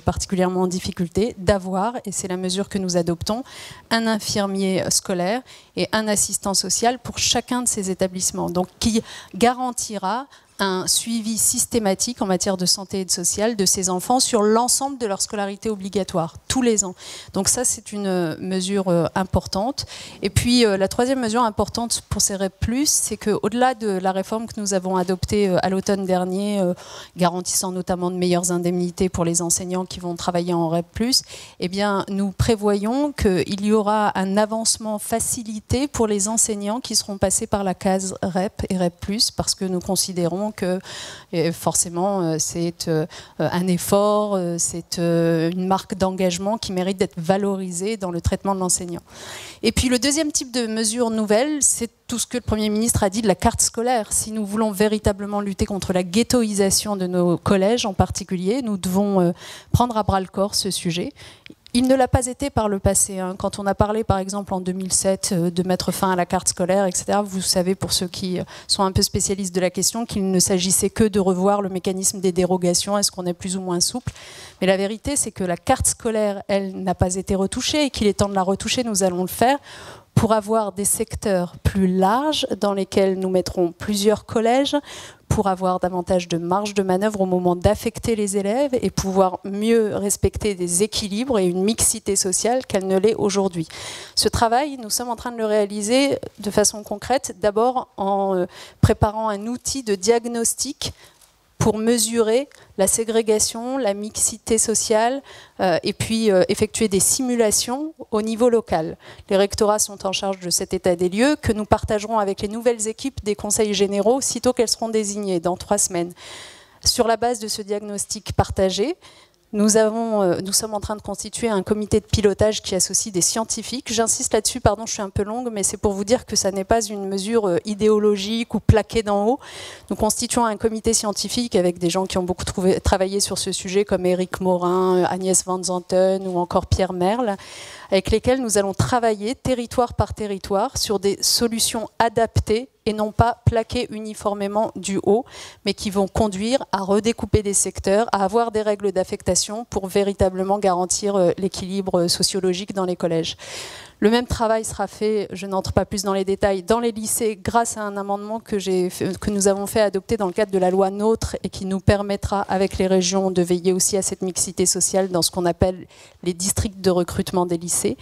particulièrement en difficulté, d'avoir, et c'est la mesure que nous adoptons, un infirmier scolaire et un assistant social pour chacun de ces établissements, donc qui garantira un suivi systématique en matière de santé et de social de ces enfants sur l'ensemble de leur scolarité obligatoire, tous les ans. Donc ça, c'est une mesure importante. Et puis, la troisième mesure importante pour ces REP+, c'est qu'au-delà de la réforme que nous avons adoptée à l'automne dernier, garantissant notamment de meilleures indemnités pour les enseignants qui vont travailler en REP+, eh bien, nous prévoyons qu'il y aura un avancement facilité pour les enseignants qui seront passés par la case REP et REP+, parce que nous considérons que forcément c'est un effort, c'est une marque d'engagement qui mérite d'être valorisée dans le traitement de l'enseignant. Et puis le deuxième type de mesure nouvelle, c'est tout ce que le Premier ministre a dit de la carte scolaire. Si nous voulons véritablement lutter contre la ghettoisation de nos collèges en particulier, nous devons prendre à bras le corps ce sujet. Il ne l'a pas été par le passé. Quand on a parlé, par exemple, en 2007, de mettre fin à la carte scolaire, etc., vous savez, pour ceux qui sont un peu spécialistes de la question, qu'il ne s'agissait que de revoir le mécanisme des dérogations, est-ce qu'on est plus ou moins souple. Mais la vérité, c'est que la carte scolaire, elle, n'a pas été retouchée, et qu'il est temps de la retoucher, nous allons le faire, pour avoir des secteurs plus larges dans lesquels nous mettrons plusieurs collèges, pour avoir davantage de marge de manœuvre au moment d'affecter les élèves et pouvoir mieux respecter des équilibres et une mixité sociale qu'elle ne l'est aujourd'hui. Ce travail, nous sommes en train de le réaliser de façon concrète, d'abord en préparant un outil de diagnostic pour mesurer la ségrégation, la mixité sociale et puis effectuer des simulations au niveau local. Les rectorats sont en charge de cet état des lieux que nous partagerons avec les nouvelles équipes des conseils généraux sitôt qu'elles seront désignées dans 3 semaines. Sur la base de ce diagnostic partagé, Nous sommes en train de constituer un comité de pilotage qui associe des scientifiques. J'insiste là-dessus, pardon, je suis un peu longue, mais c'est pour vous dire que ça n'est pas une mesure idéologique ou plaquée d'en haut. Nous constituons un comité scientifique avec des gens qui ont beaucoup travaillé sur ce sujet, comme Éric Morin, Agnès Van Zanten ou encore Pierre Merle, avec lesquels nous allons travailler territoire par territoire sur des solutions adaptées et non pas plaquées uniformément du haut, mais qui vont conduire à redécouper des secteurs, à avoir des règles d'affectation pour véritablement garantir l'équilibre sociologique dans les collèges. Le même travail sera fait, je n'entre pas plus dans les détails, dans les lycées grâce à un amendement que nous avons fait adopter dans le cadre de la loi NOTRe et qui nous permettra, avec les régions, de veiller aussi à cette mixité sociale dans ce qu'on appelle les districts de recrutement des lycées.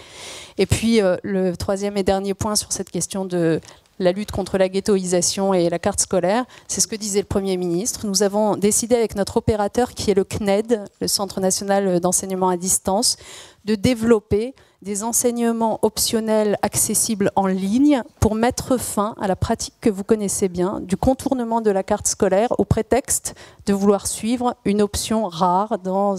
Et puis, le troisième et dernier point sur cette question de la lutte contre la ghettoisation et la carte scolaire, c'est ce que disait le Premier ministre. Nous avons décidé avec notre opérateur, qui est le CNED, le Centre national d'enseignement à distance, de développer des enseignements optionnels accessibles en ligne pour mettre fin à la pratique que vous connaissez bien du contournement de la carte scolaire au prétexte de vouloir suivre une option rare dans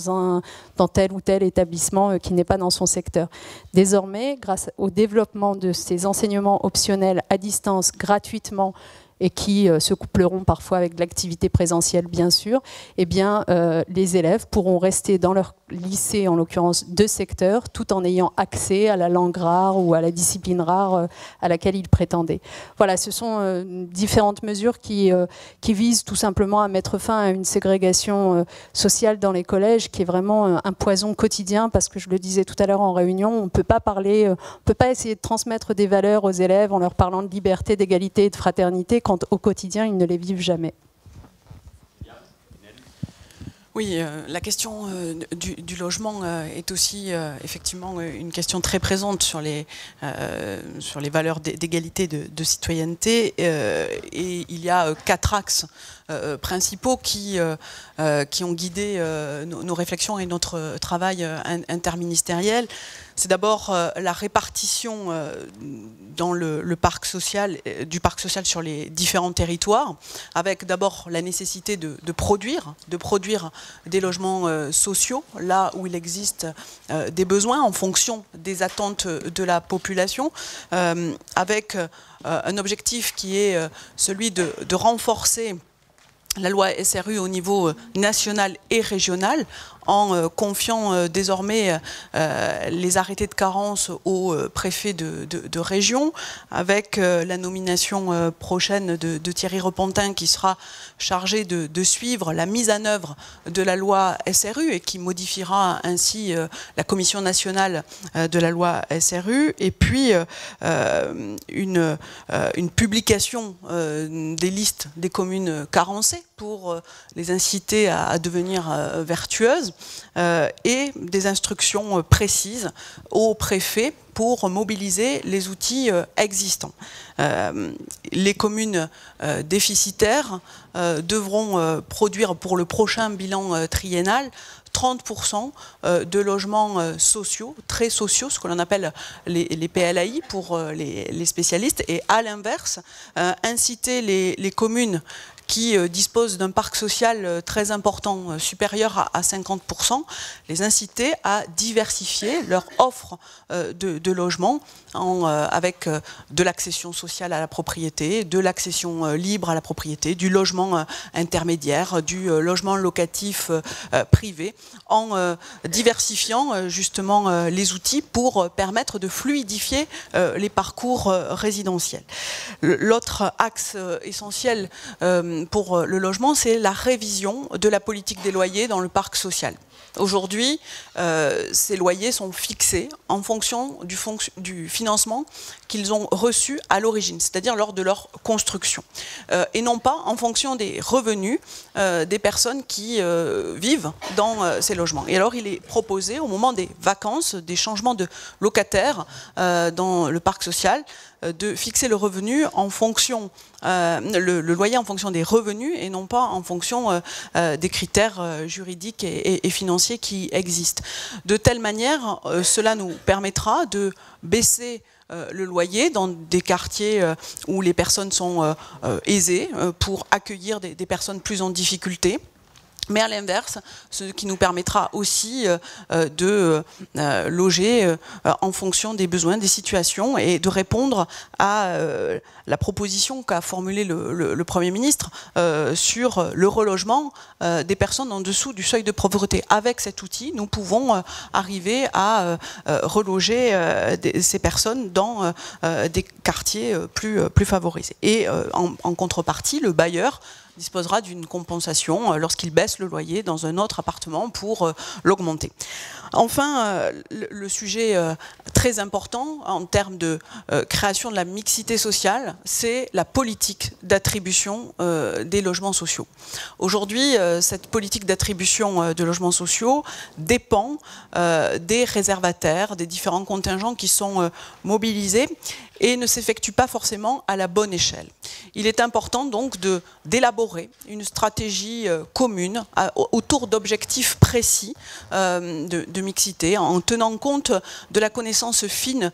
tel ou tel établissement qui n'est pas dans son secteur. Désormais, grâce au développement de ces enseignements optionnels à distance gratuitement et qui se coupleront parfois avec de l'activité présentielle, bien sûr, eh bien, les élèves pourront rester dans leur lycée, en l'occurrence de secteur, tout en ayant accès à la langue rare ou à la discipline rare à laquelle ils prétendaient. Voilà, ce sont différentes mesures qui visent tout simplement à mettre fin à une ségrégation sociale dans les collèges, qui est vraiment un poison quotidien, parce que je le disais tout à l'heure en réunion, on ne peut pas parler, on peut pas essayer de transmettre des valeurs aux élèves en leur parlant de liberté, d'égalité et de fraternité, quand au quotidien, ils ne les vivent jamais. Oui, la question du logement est aussi effectivement une question très présente sur les valeurs d'égalité, de citoyenneté. Et il y a 4 axes principaux qui ont guidé nos réflexions et notre travail interministériel. C'est d'abord la répartition dans du parc social sur les différents territoires, avec d'abord la nécessité de produire des logements sociaux, là où il existe des besoins en fonction des attentes de la population, avec un objectif qui est celui de renforcer la loi SRU au niveau national et régional, en confiant désormais les arrêtés de carence aux préfets de région, avec la nomination prochaine de Thierry Repentin, qui sera chargé de suivre la mise en œuvre de la loi SRU et qui modifiera ainsi la commission nationale de la loi SRU, et puis une publication des listes des communes carencées pour les inciter à devenir vertueuses, et des instructions précises aux préfets pour mobiliser les outils existants. Les communes déficitaires devront produire pour le prochain bilan triennal 30% de logements sociaux, très sociaux, ce que l'on appelle les PLAI pour les spécialistes, et à l'inverse, inciter les communes qui disposent d'un parc social très important, supérieur à 50%, les inciter à diversifier leur offre de logement avec de l'accession sociale à la propriété, de l'accession libre à la propriété, du logement intermédiaire, du logement locatif privé, en diversifiant justement les outils pour permettre de fluidifier les parcours résidentiels. L'autre axe essentiel pour le logement, c'est la révision de la politique des loyers dans le parc social. Aujourd'hui, ces loyers sont fixés en fonction du financement qu'ils ont reçu à l'origine, c'est-à-dire lors de leur construction, et non pas en fonction des revenus des personnes qui vivent dans ces logements. Et alors, il est proposé, au moment des vacances, des changements de locataires dans le parc social, de fixer le revenu en fonction, le loyer en fonction des revenus et non pas en fonction des critères juridiques et financiers qui existent. De telle manière, cela nous permettra de baisser le loyer dans des quartiers où les personnes sont aisées pour accueillir des personnes plus en difficulté, mais à l'inverse, ce qui nous permettra aussi de loger en fonction des besoins, des situations, et de répondre à la proposition qu'a formulée le Premier ministre sur le relogement des personnes en dessous du seuil de pauvreté. Avec cet outil, nous pouvons arriver à reloger ces personnes dans des quartiers plus favorisés. Et en contrepartie, le bailleur disposera d'une compensation lorsqu'il baisse le loyer dans un autre appartement pour l'augmenter. Enfin, le sujet très important en termes de création de la mixité sociale, c'est la politique d'attribution des logements sociaux. Aujourd'hui, cette politique d'attribution de logements sociaux dépend des réservataires, des différents contingents qui sont mobilisés et ne s'effectue pas forcément à la bonne échelle. Il est important donc d'élaborer une stratégie commune autour d'objectifs précis de mixité, en tenant compte de la connaissance fine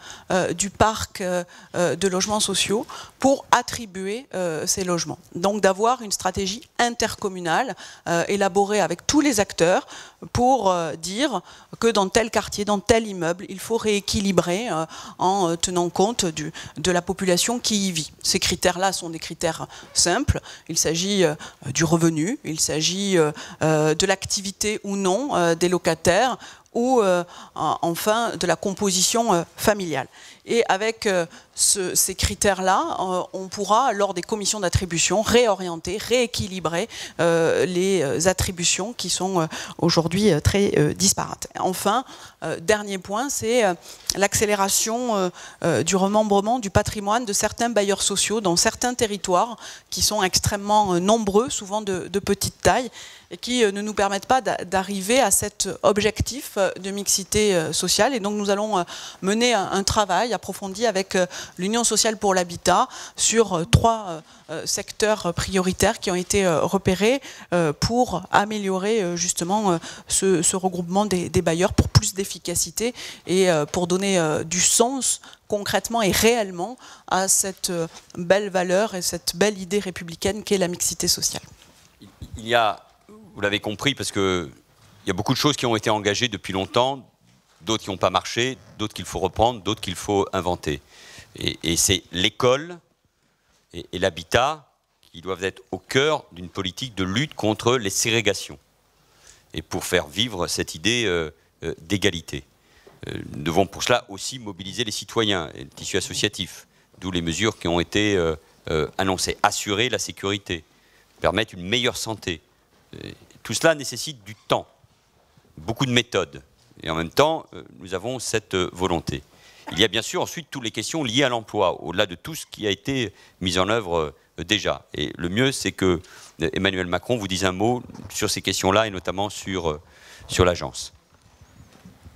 du parc de logements sociaux pour attribuer ces logements. Donc d'avoir une stratégie intercommunale élaborée avec tous les acteurs pour dire que dans tel quartier, dans tel immeuble, il faut rééquilibrer en tenant compte de la population qui y vit. Ces critères-là sont des critères simples. Il s'agit du revenu, il s'agit de l'activité ou non des locataires, ou enfin de la composition familiale. Et avec ces critères-là, on pourra, lors des commissions d'attribution, réorienter, rééquilibrer les attributions qui sont aujourd'hui très disparates. Enfin, dernier point, c'est l'accélération du remembrement du patrimoine de certains bailleurs sociaux dans certains territoires qui sont extrêmement nombreux, souvent de petite taille, et qui ne nous permettent pas d'arriver à cet objectif de mixité sociale. Et donc nous allons mener un travail approfondi avec l'Union sociale pour l'habitat sur 3 secteurs prioritaires qui ont été repérés pour améliorer justement ce regroupement des bailleurs pour plus d'efficacité et pour donner du sens concrètement et réellement à cette belle valeur et cette belle idée républicaine qu'est la mixité sociale. Il y a, vous l'avez compris, parce qu'il y a beaucoup de choses qui ont été engagées depuis longtemps, d'autres qui n'ont pas marché, d'autres qu'il faut reprendre, d'autres qu'il faut inventer. Et c'est l'école et l'habitat qui doivent être au cœur d'une politique de lutte contre les ségrégations et pour faire vivre cette idée d'égalité. Nous devons pour cela aussi mobiliser les citoyens et le tissu associatif, d'où les mesures qui ont été annoncées. Assurer la sécurité, permettre une meilleure santé. Tout cela nécessite du temps, beaucoup de méthodes. Et en même temps, nous avons cette volonté. Il y a bien sûr ensuite toutes les questions liées à l'emploi, au-delà de tout ce qui a été mis en œuvre déjà. Et le mieux, c'est que Emmanuel Macron vous dise un mot sur ces questions-là, et notamment sur l'agence.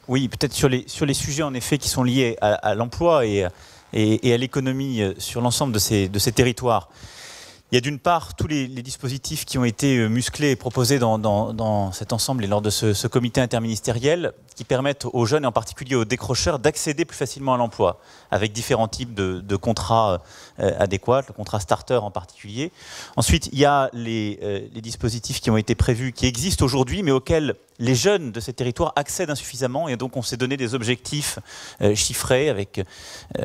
Oui, peut-être sur les sujets en effet qui sont liés à l'emploi et à l'économie sur l'ensemble de ces territoires. Il y a d'une part tous les dispositifs qui ont été musclés et proposés dans cet ensemble et lors de ce comité interministériel qui permettent aux jeunes et en particulier aux décrocheurs d'accéder plus facilement à l'emploi avec différents types de contrats adéquats, le contrat starter en particulier. Ensuite, il y a les dispositifs qui ont été prévus, qui existent aujourd'hui mais auxquels les jeunes de ces territoires accèdent insuffisamment et donc on s'est donné des objectifs chiffrés avec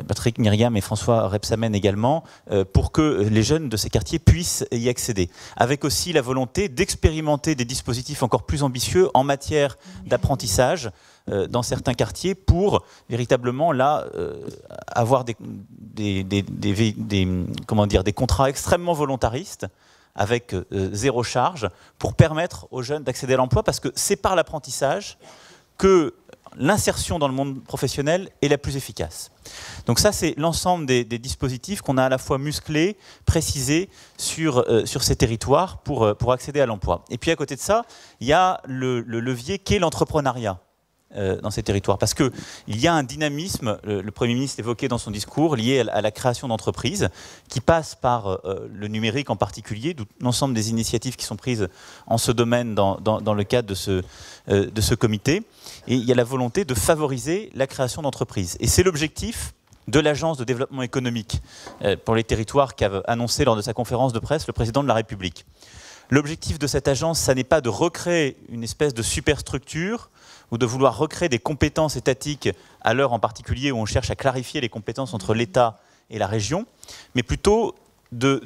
Patrick Myriam et François Rebsamen également pour que les jeunes de ces quartiers puissent y accéder. Avec aussi la volonté d'expérimenter des dispositifs encore plus ambitieux en matière d'apprentissage dans certains quartiers pour véritablement là avoir des contrats extrêmement volontaristes avec zéro charge pour permettre aux jeunes d'accéder à l'emploi parce que c'est par l'apprentissage que l'insertion dans le monde professionnel est la plus efficace. Donc ça, c'est l'ensemble des dispositifs qu'on a à la fois musclés, précisés sur ces territoires pour accéder à l'emploi. Et puis à côté de ça, il y a le levier qu'est l'entrepreneuriat dans ces territoires. Parce qu'il y a un dynamisme, le Premier ministre évoquait dans son discours, lié à la création d'entreprises, qui passe par le numérique en particulier, d'où l'ensemble des initiatives qui sont prises en ce domaine dans le cadre de ce comité. Et il y a la volonté de favoriser la création d'entreprises. Et c'est l'objectif de l'Agence de développement économique pour les territoires qu'a annoncé lors de sa conférence de presse le président de la République. L'objectif de cette agence, ça n'est pas de recréer une espèce de superstructure ou de vouloir recréer des compétences étatiques à l'heure en particulier où on cherche à clarifier les compétences entre l'État et la région, mais plutôt de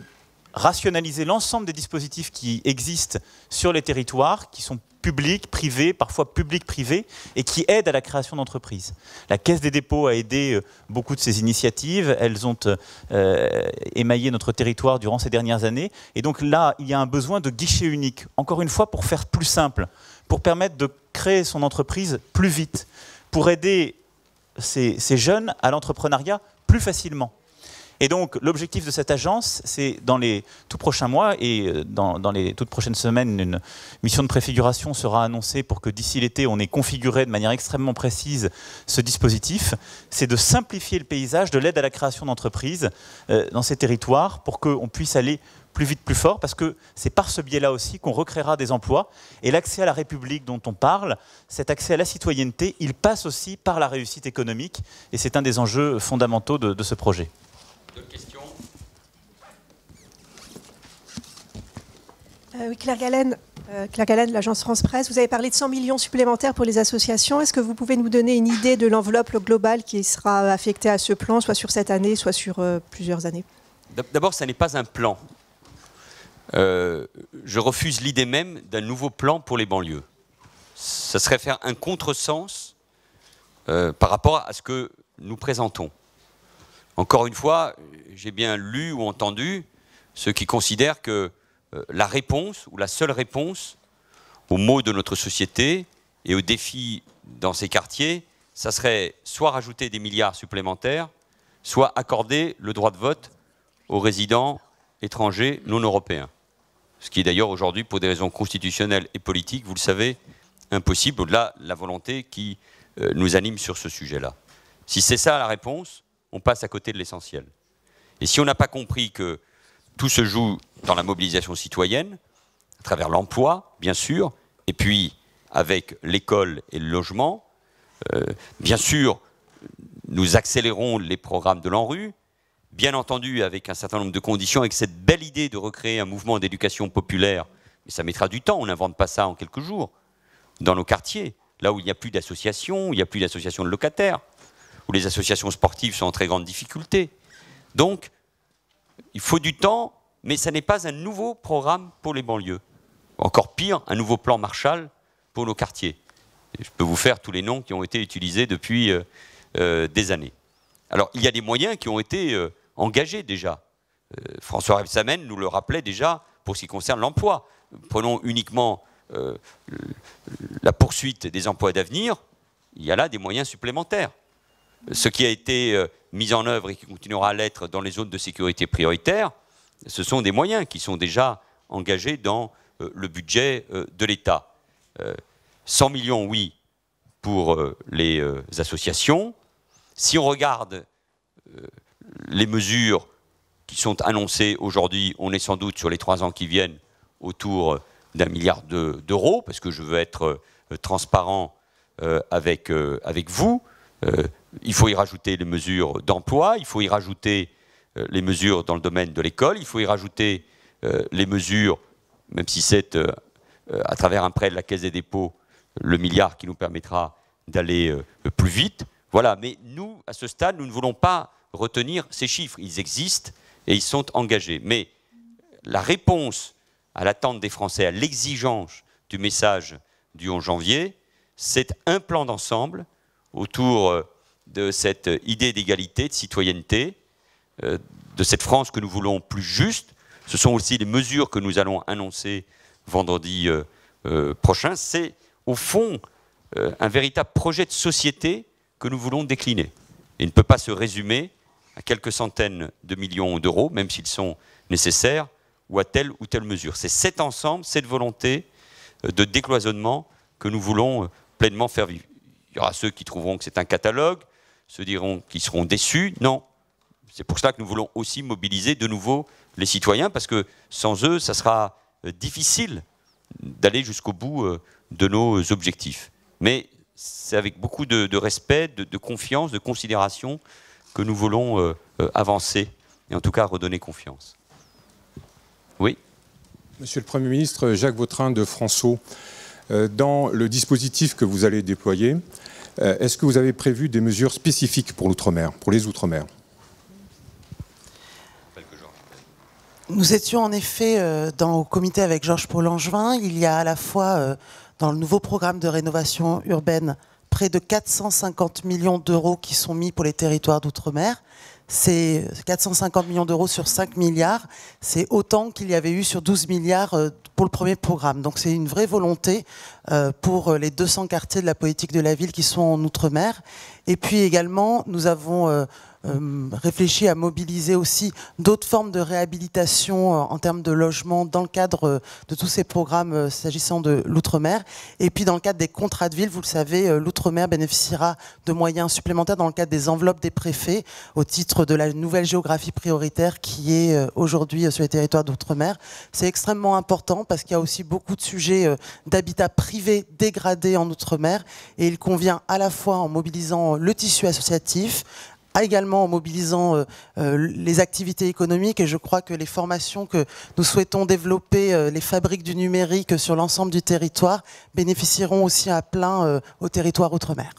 rationaliser l'ensemble des dispositifs qui existent sur les territoires, qui sont publics, privés, parfois publics-privés, et qui aident à la création d'entreprises. La Caisse des dépôts a aidé beaucoup de ces initiatives. Elles ont émaillé notre territoire durant ces dernières années. Et donc là, il y a un besoin de guichet unique. Encore une fois, pour faire plus simple, pour permettre de créer son entreprise plus vite, pour aider ces jeunes à l'entrepreneuriat plus facilement. Et donc, l'objectif de cette agence, c'est dans les tout prochains mois et dans les toutes prochaines semaines, une mission de préfiguration sera annoncée pour que d'ici l'été, on ait configuré de manière extrêmement précise ce dispositif. C'est de simplifier le paysage de l'aide à la création d'entreprises dans ces territoires pour qu'on puisse aller plus vite, plus fort, parce que c'est par ce biais-là aussi qu'on recréera des emplois. Et l'accès à la République dont on parle, cet accès à la citoyenneté, il passe aussi par la réussite économique. Et c'est un des enjeux fondamentaux de ce projet. D'autres questions ? Oui, Claire Galen, de l'agence France Presse. Vous avez parlé de 100 millions supplémentaires pour les associations. Est-ce que vous pouvez nous donner une idée de l'enveloppe globale qui sera affectée à ce plan, soit sur cette année, soit sur plusieurs années? D'abord, ça n'est pas un plan. Je refuse l'idée même d'un nouveau plan pour les banlieues. Ça serait faire un contresens par rapport à ce que nous présentons. Encore une fois, j'ai bien lu ou entendu ceux qui considèrent que la réponse, ou la seule réponse, aux maux de notre société et aux défis dans ces quartiers, ça serait soit rajouter des milliards supplémentaires, soit accorder le droit de vote aux résidents étrangers non européens. Ce qui est d'ailleurs aujourd'hui, pour des raisons constitutionnelles et politiques, vous le savez, impossible, au-delà de la volonté qui nous anime sur ce sujet-là. Si c'est ça la réponse, on passe à côté de l'essentiel. Et si on n'a pas compris que tout se joue dans la mobilisation citoyenne, à travers l'emploi, bien sûr, et puis avec l'école et le logement, bien sûr, nous accélérons les programmes de l'ANRU, bien entendu avec un certain nombre de conditions, avec cette belle idée de recréer un mouvement d'éducation populaire, mais ça mettra du temps, on n'invente pas ça en quelques jours, dans nos quartiers, là où il n'y a plus d'associations, où il n'y a plus d'associations de locataires, où les associations sportives sont en très grande difficulté. Donc, il faut du temps, mais ça n'est pas un nouveau programme pour les banlieues. Encore pire, un nouveau plan Marshall pour nos quartiers. Et je peux vous faire tous les noms qui ont été utilisés depuis des années. Alors, il y a des moyens qui ont été engagés déjà. François Rebsamen nous le rappelait déjà pour ce qui concerne l'emploi. Prenons uniquement la poursuite des emplois d'avenir, il y a là des moyens supplémentaires. Ce qui a été mis en œuvre et qui continuera à l'être dans les zones de sécurité prioritaire, ce sont des moyens qui sont déjà engagés dans le budget de l'État. 100 millions, oui, pour les associations. Si on regarde les mesures qui sont annoncées aujourd'hui, on est sans doute sur les 3 ans qui viennent autour d'1 milliard d'euros, parce que je veux être transparent avec vous. Il faut y rajouter les mesures d'emploi, il faut y rajouter les mesures dans le domaine de l'école, il faut y rajouter les mesures, même si c'est à travers un prêt de la Caisse des dépôts, le milliard qui nous permettra d'aller plus vite. Voilà, mais nous, à ce stade, nous ne voulons pas retenir ces chiffres. Ils existent et ils sont engagés. Mais la réponse à l'attente des Français, à l'exigence du message du 11 janvier, c'est un plan d'ensemble autour de cette idée d'égalité, de citoyenneté, de cette France que nous voulons plus juste. Ce sont aussi les mesures que nous allons annoncer vendredi prochain. C'est au fond un véritable projet de société que nous voulons décliner. Il ne peut pas se résumer à quelques centaines de millions d'euros, même s'ils sont nécessaires, ou à telle ou telle mesure. C'est cet ensemble, cette volonté de décloisonnement que nous voulons pleinement faire vivre. Il y aura ceux qui trouveront que c'est un catalogue, ceux qui seront déçus. Non, c'est pour cela que nous voulons aussi mobiliser de nouveau les citoyens, parce que sans eux, ça sera difficile d'aller jusqu'au bout de nos objectifs. Mais c'est avec beaucoup de respect, de confiance, de considération que nous voulons avancer, et en tout cas redonner confiance. Oui ? Monsieur le Premier ministre, Jacques Vautrin de François, dans le dispositif que vous allez déployer, est-ce que vous avez prévu des mesures spécifiques pour l'outre-mer, pour les outre-mer? Nous étions en effet au comité avec Georges Paul-Langevin. Il y a à la fois dans le nouveau programme de rénovation urbaine près de 450 millions d'euros qui sont mis pour les territoires d'outre-mer. C'est 450 millions d'euros sur 5 milliards. C'est autant qu'il y avait eu sur 12 milliards pour le premier programme. Donc c'est une vraie volonté pour les 200 quartiers de la politique de la ville qui sont en outre-mer. Et puis également, nous avons réfléchi à mobiliser aussi d'autres formes de réhabilitation en termes de logement dans le cadre de tous ces programmes s'agissant de l'outre-mer. Et puis dans le cadre des contrats de ville, vous le savez, l'outre-mer bénéficiera de moyens supplémentaires dans le cadre des enveloppes des préfets au titre de la nouvelle géographie prioritaire qui est aujourd'hui sur les territoires d'outre-mer. C'est extrêmement important parce qu'il y a aussi beaucoup de sujets d'habitat privé dégradé en outre-mer et il convient à la fois en mobilisant le tissu associatif, également en mobilisant les activités économiques, et je crois que les formations que nous souhaitons développer, les fabriques du numérique sur l'ensemble du territoire, bénéficieront aussi à plein au territoire outre-mer.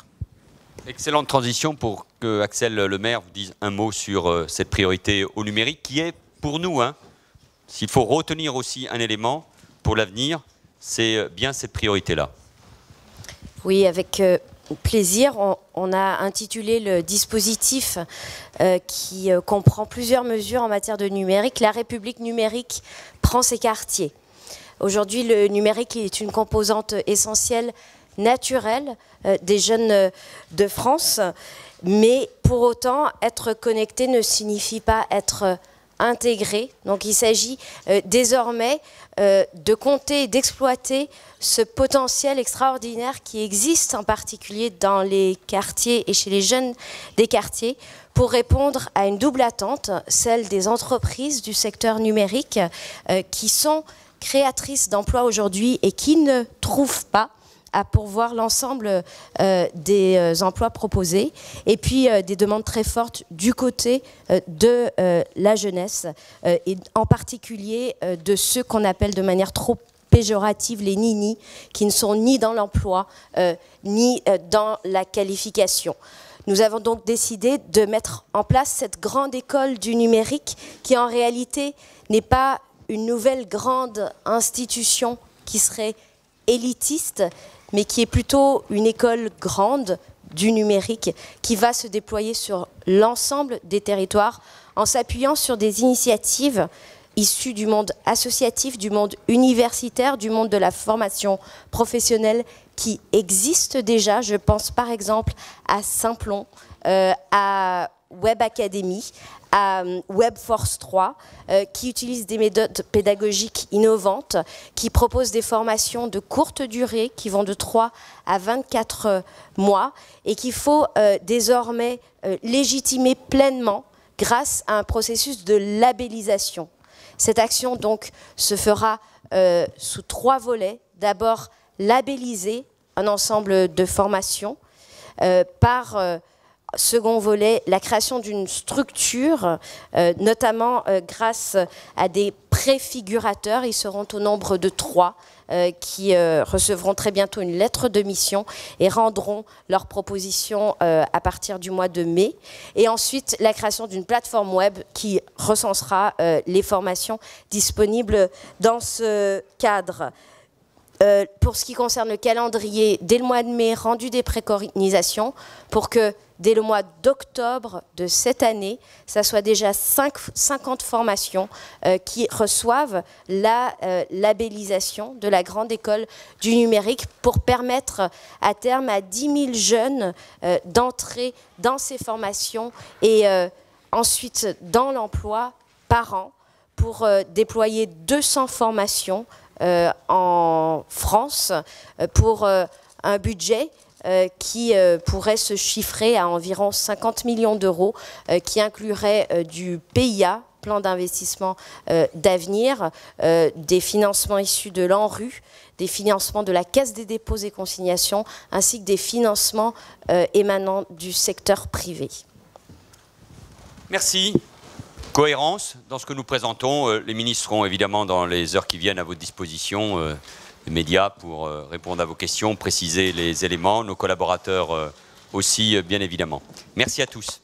Excellente transition pour que Axel Lemaire vous dise un mot sur cette priorité au numérique qui est pour nous, s'il faut retenir aussi un élément pour l'avenir, c'est bien cette priorité-là. Oui, avec plaisir. On a intitulé le dispositif qui comprend plusieurs mesures en matière de numérique. La République numérique prend ses quartiers. Aujourd'hui, le numérique est une composante essentielle, naturelle des jeunes de France. Mais pour autant, être connecté ne signifie pas être intégré. Donc il s'agit désormais de compter et d'exploiter ce potentiel extraordinaire qui existe en particulier dans les quartiers et chez les jeunes des quartiers pour répondre à une double attente, celle des entreprises du secteur numérique qui sont créatrices d'emplois aujourd'hui et qui ne trouvent pas à pourvoir l'ensemble des emplois proposés, et puis des demandes très fortes du côté de la jeunesse, et en particulier de ceux qu'on appelle de manière trop péjorative les ninis, qui ne sont ni dans l'emploi, ni dans la qualification. Nous avons donc décidé de mettre en place cette grande école du numérique qui en réalité n'est pas une nouvelle grande institution qui serait élitiste, mais qui est plutôt une école grande du numérique qui va se déployer sur l'ensemble des territoires en s'appuyant sur des initiatives issues du monde associatif, du monde universitaire, du monde de la formation professionnelle qui existent déjà. Je pense par exemple à Simplon, à Web Academy, à Webforce 3, qui utilisent des méthodes pédagogiques innovantes, qui proposent des formations de courte durée, qui vont de 3 à 24 mois, et qu'il faut désormais légitimer pleinement grâce à un processus de labellisation. Cette action donc se fera sous 3 volets. D'abord, labelliser un ensemble de formations par second volet, la création d'une structure, notamment grâce à des préfigurateurs. Ils seront au nombre de 3 qui recevront très bientôt une lettre de mission et rendront leurs propositions à partir du mois de mai. Et ensuite, la création d'une plateforme web qui recensera les formations disponibles dans ce cadre. Pour ce qui concerne le calendrier, dès le mois de mai, rendu des préconisations pour que dès le mois d'octobre de cette année, ça soit déjà 50 formations qui reçoivent la labellisation de la grande école du numérique pour permettre à terme à 10 000 jeunes d'entrer dans ces formations et ensuite dans l'emploi par an pour déployer 200 formations en France pour un budget qui pourrait se chiffrer à environ 50 millions d'euros, qui inclurait du PIA, plan d'investissement d'avenir, des financements issus de l'ANRU, des financements de la Caisse des dépôts et consignations, ainsi que des financements émanant du secteur privé. Merci. cohérence dans ce que nous présentons. Les ministres seront évidemment dans les heures qui viennent à votre disposition, les médias, pour répondre à vos questions, préciser les éléments, nos collaborateurs aussi, bien évidemment. Merci à tous.